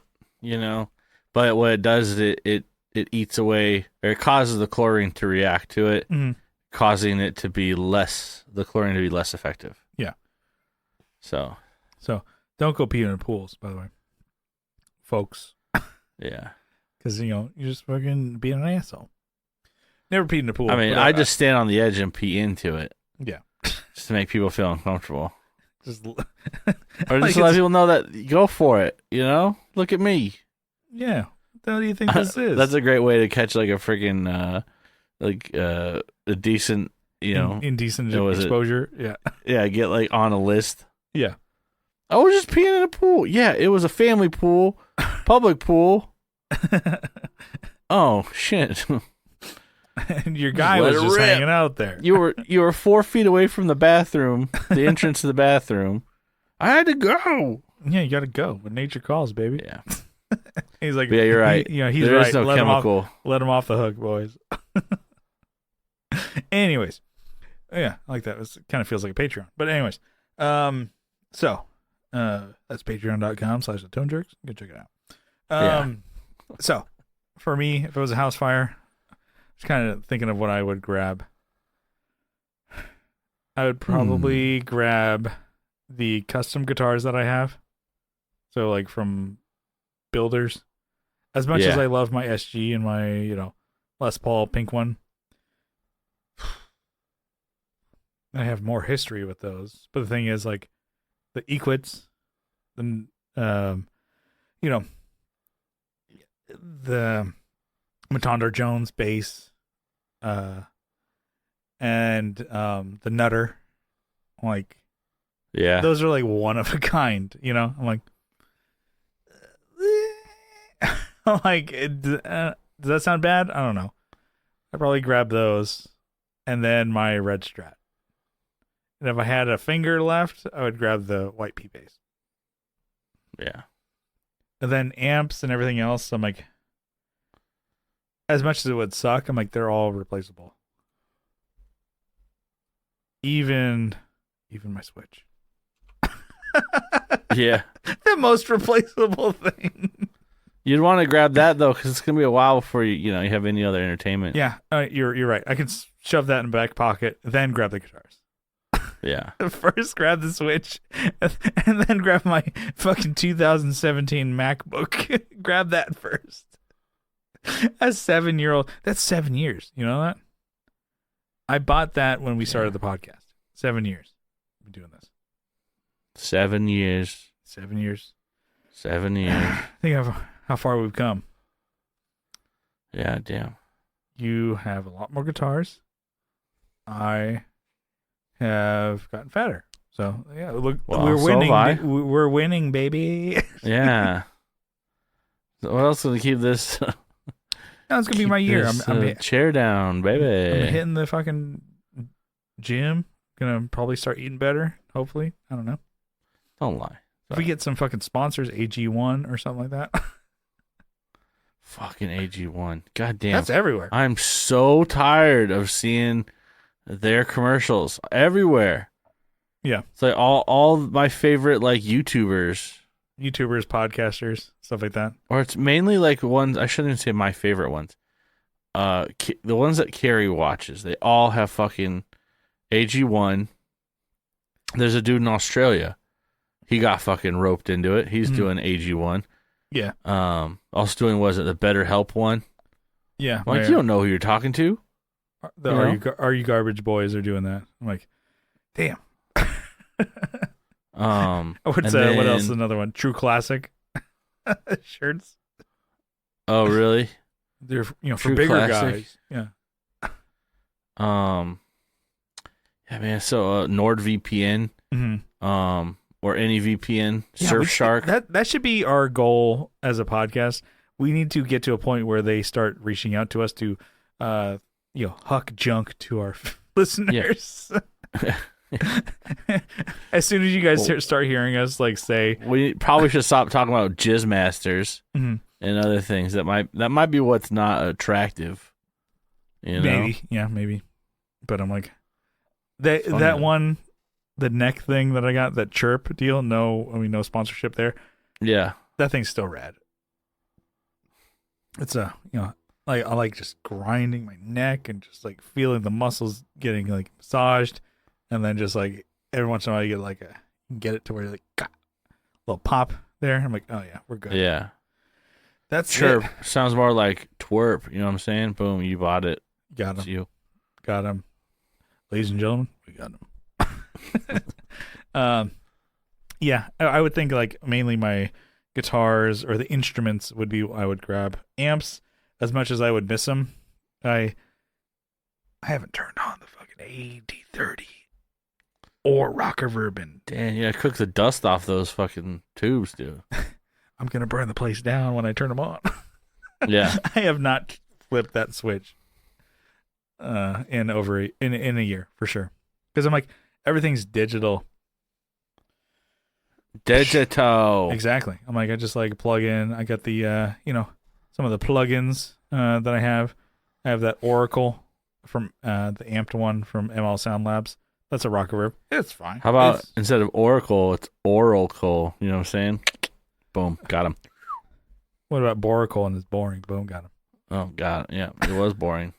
But what it does is it eats away, or it causes the chlorine to react to it, causing it to be the chlorine to be less effective. Yeah. So don't go pee in pools, by the way, folks. Yeah. Because, you're just fucking being an asshole. Never peed in a pool. I mean, I just stand on the edge and pee into it. Yeah. Just to make people feel uncomfortable. Or just let people know that go for it, Look at me. Yeah. What do you think this is? That's a great way to catch a freaking, a decent, indecent exposure. Yeah. Yeah, get on a list. Yeah. I was just peeing in a pool. Yeah, it was a family pool, public pool. Oh shit! And your guy was just hanging out there. You were 4 feet away from the bathroom, the entrance to the bathroom. I had to go. Yeah, you got to go when nature calls, baby. Yeah. He's like, yeah, you're right. He's there right. Is no chemical. Let him off the hook, boys. Anyways, yeah, I like that. It kind of feels like a Patreon, but anyways, so that's patreon.com/thetonejerks. Go check it out. So, for me, if it was a house fire, I was kind of thinking of what I would grab. I would probably grab the custom guitars that I have. So, from builders. As much as I love my SG and my, Les Paul pink one, I have more history with those. But the thing is, like, the Equits, the, the Matondar Jones bass, and the Nutter, like, those are like one of a kind. I'm like, does that sound bad? I don't know. I'd probably grab those, and then my red Strat. And if I had a finger left, I would grab the white P bass. Yeah. And then amps and everything else, I'm like, as much as it would suck, I'm like, they're all replaceable. Even my Switch. Yeah. The most replaceable thing. You'd want to grab that, though, because it's going to be a while before you have any other entertainment. Yeah, you're right. I can shove that in the back pocket, then grab the guitars. Yeah. First grab the Switch, and then grab my fucking 2017 MacBook. Grab that first. A 7-year-old. That's 7 years. You know that? I bought that when we started the podcast. 7 years. I've been doing this. 7 years. 7 years. 7 years. Think of how far we've come. Yeah, damn. You have a lot more guitars. I have gotten fatter. So, yeah, look, we're winning. So we're winning, baby. Yeah. So what else is going to keep this? No, it's going to be my year. I'm chair down, baby. I'm hitting the fucking gym. Going to probably start eating better, hopefully. I don't know. Don't lie. If we get some fucking sponsors, AG1 or something like that. Fucking AG1. God damn. That's everywhere. I'm so tired of seeing their commercials everywhere. Yeah. It's like all my favorite like YouTubers, podcasters, stuff like that. Or it's mainly like ones, I shouldn't even say my favorite ones. The ones that Carrie watches, they all have fucking AG1. There's a dude in Australia. He got fucking roped into it. He's doing AG1. Yeah. Also doing, was it the BetterHelp one? Yeah. I'm like, you don't know who you're talking to. Are you garbage boys are doing that? I'm like, damn. What else is another one? True Classic shirts. Oh, really? They're True for bigger Classic. guys. Yeah. Yeah, man. So NordVPN. Mm-hmm. Or any VPN, Surfshark. That should be our goal as a podcast. We need to get to a point where they start reaching out to us to, huck junk to our listeners. Yeah. As soon as you guys start hearing us, like, say, we probably should stop talking about Jizz Masters and other things that might be what's not attractive. Maybe. But I'm like, that one. The neck thing that I got, that chirp deal, no sponsorship there. Yeah. That thing's still rad. It's I like just grinding my neck and just like feeling the muscles getting like massaged, and then just like every once in a while you get it to where you're like, a little pop there. I'm like, oh yeah, we're good. Yeah. That's chirp. It. Sounds more like twerp, you know what I'm saying? Boom, you bought it. Got him. It's you. Got him. Ladies and gentlemen, we got him. Yeah, I would think like mainly my guitars or the instruments would be I would grab. Amps, as much as I would miss them, I haven't turned on the fucking AD30 or Rock Reverb. Damn, yeah, cook the dust off those fucking tubes, dude. I'm gonna burn the place down when I turn them on. Yeah, I have not flipped that switch in a year for sure, because I'm like, everything's digital. Exactly. I'm like, I just like plug in. I got the some of the plugins that I have. I have that Oracle from the amped one from ML Sound Labs. That's a Rock Reverb. It's fine. How about instead of Oracle, it's Oracle? You know what I'm saying? Boom, got him. What about Boracle and it's boring? Boom, got him. Oh, got it. Yeah, it was boring.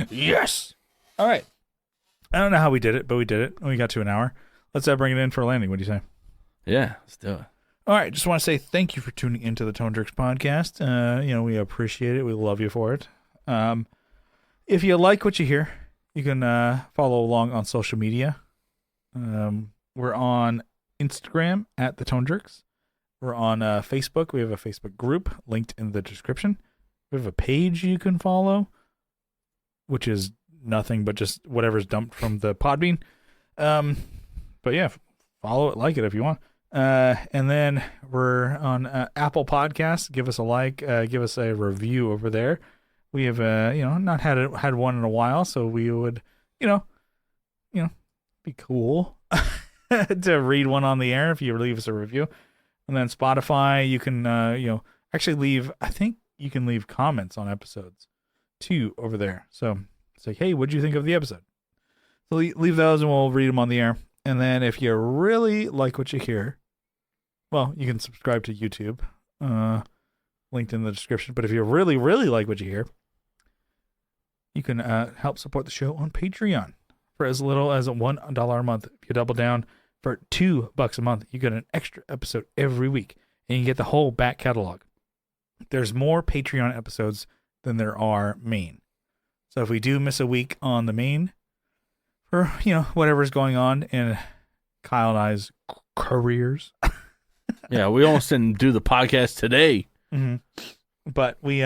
Yes. All right. I don't know how we did it, but we did it. We got to an hour. Let's bring it in for a landing. What do you say? Yeah, let's do it. All right, just want to say thank you for tuning into the Tone Jerks podcast. We appreciate it. We love you for it. If you like what you hear, you can follow along on social media. We're on Instagram at the Tone Jerks. We're on Facebook. We have a Facebook group linked in the description. We have a page you can follow, which is nothing but just whatever's dumped from the Podbean. But yeah, follow it, like it if you want. And then we're on Apple Podcasts. Give us a like, give us a review over there. We have not had one in a while, so we would be cool to read one on the air if you leave us a review. And then Spotify, you can actually leave. I think you can leave comments on episodes too over there. So it's like, hey, what'd you think of the episode? So leave those, and we'll read them on the air. And then if you really like what you hear, well, you can subscribe to YouTube, linked in the description. But if you really, really like what you hear, you can help support the show on Patreon for as little as $1 a month. If you double down for $2 a month, you get an extra episode every week, and you get the whole back catalog. There's more Patreon episodes than there are main. So if we do miss a week on the main, for whatever's going on in Kyle and I's careers. Yeah, we almost didn't do the podcast today. Mm-hmm. But we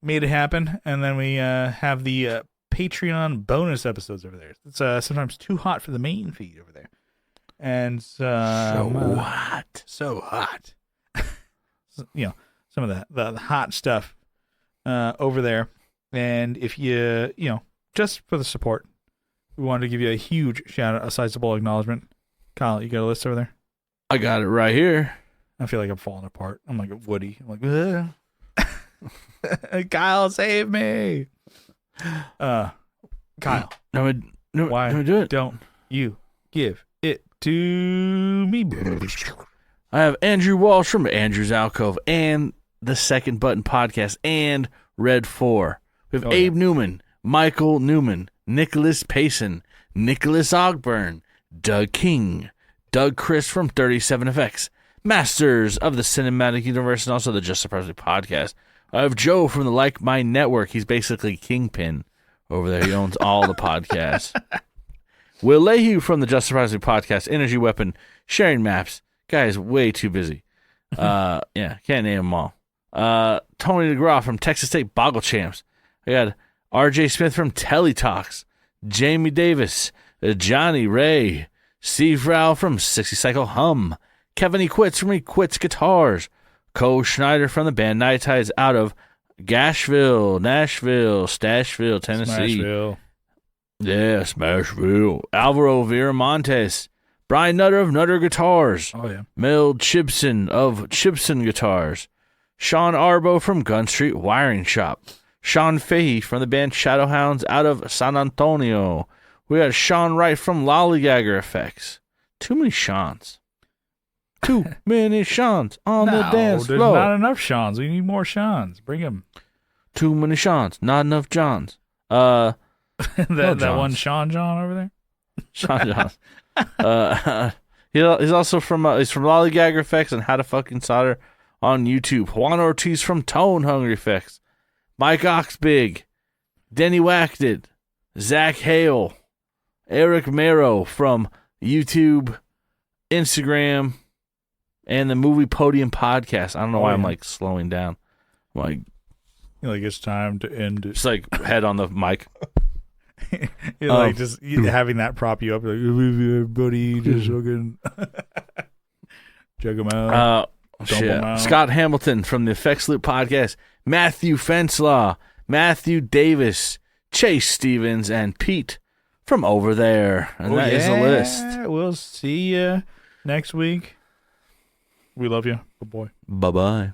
made it happen, and then we have the Patreon bonus episodes over there. It's sometimes too hot for the main feed over there. And so hot. So hot. Some of the hot stuff over there. And if you, just for the support, we wanted to give you a huge shout out, a sizable acknowledgement. Kyle, you got a list over there? I got it right here. I feel like I'm falling apart. I'm like Woody. I'm like, Kyle, save me. Kyle. No, why do it. Don't you give it to me? I have Andrew Walsh from Andrew's Alcove and the Second Button Podcast and Red 4. We have Abe Newman, Michael Newman, Nicholas Payson, Nicholas Ogburn, Doug King, Doug Chris from 37FX, Masters of the Cinematic Universe, and also the Just Surprisingly Podcast. I have Joe from the Like Mind Network. He's basically Kingpin over there. He owns all the podcasts. Will Lehue from the Just Surprisingly Podcast, Energy Weapon, Sharing Maps. Guy's way too busy. Can't name them all. Tony DeGraw from Texas State Boggle Champs. I got RJ Smith from Teletalks, Jamie Davis, Johnny Ray, Steve Rao from 60 Cycle Hum, Kevin E. Quits from E. Quits Guitars, Cole Schneider from the band Night Tides out of Nashville, Stashville, Tennessee. Smashville. Yeah, Smashville. Alvaro Viramontes, Brian Nutter of Nutter Guitars. Oh, yeah. Mel Chibson of Chibson Guitars. Sean Arbo from Gun Street Wiring Shop. Sean Fahey from the band Shadowhounds out of San Antonio. We got Sean Wright from Lollygagger Effects. Too many Seans. Too many Seans on the dance floor. There's not enough Seans. We need more Seans. Bring them. Too many Seans. Not enough Johns. that one Sean John over there? Sean John. He's also from Lollygagger Effects and How to Fucking Solder on YouTube. Juan Ortiz from Tone Hungry Effects. Mike Oxbig. Denny Wacked. Zach Hale. Eric Mero from YouTube, Instagram, and the Movie Podium Podcast. I don't know why I'm like slowing down. I'm like, it's time to end it. Just like head on the mic. You're like just having that prop you up. Like, everybody just fucking check them out. Shit. Scott Hamilton from the Effects Loop Podcast, Matthew Fenslaw, Matthew Davis, Chase Stevens, and Pete from over there. And that is the list. We'll see you next week. We love you. Good boy. Bye-bye.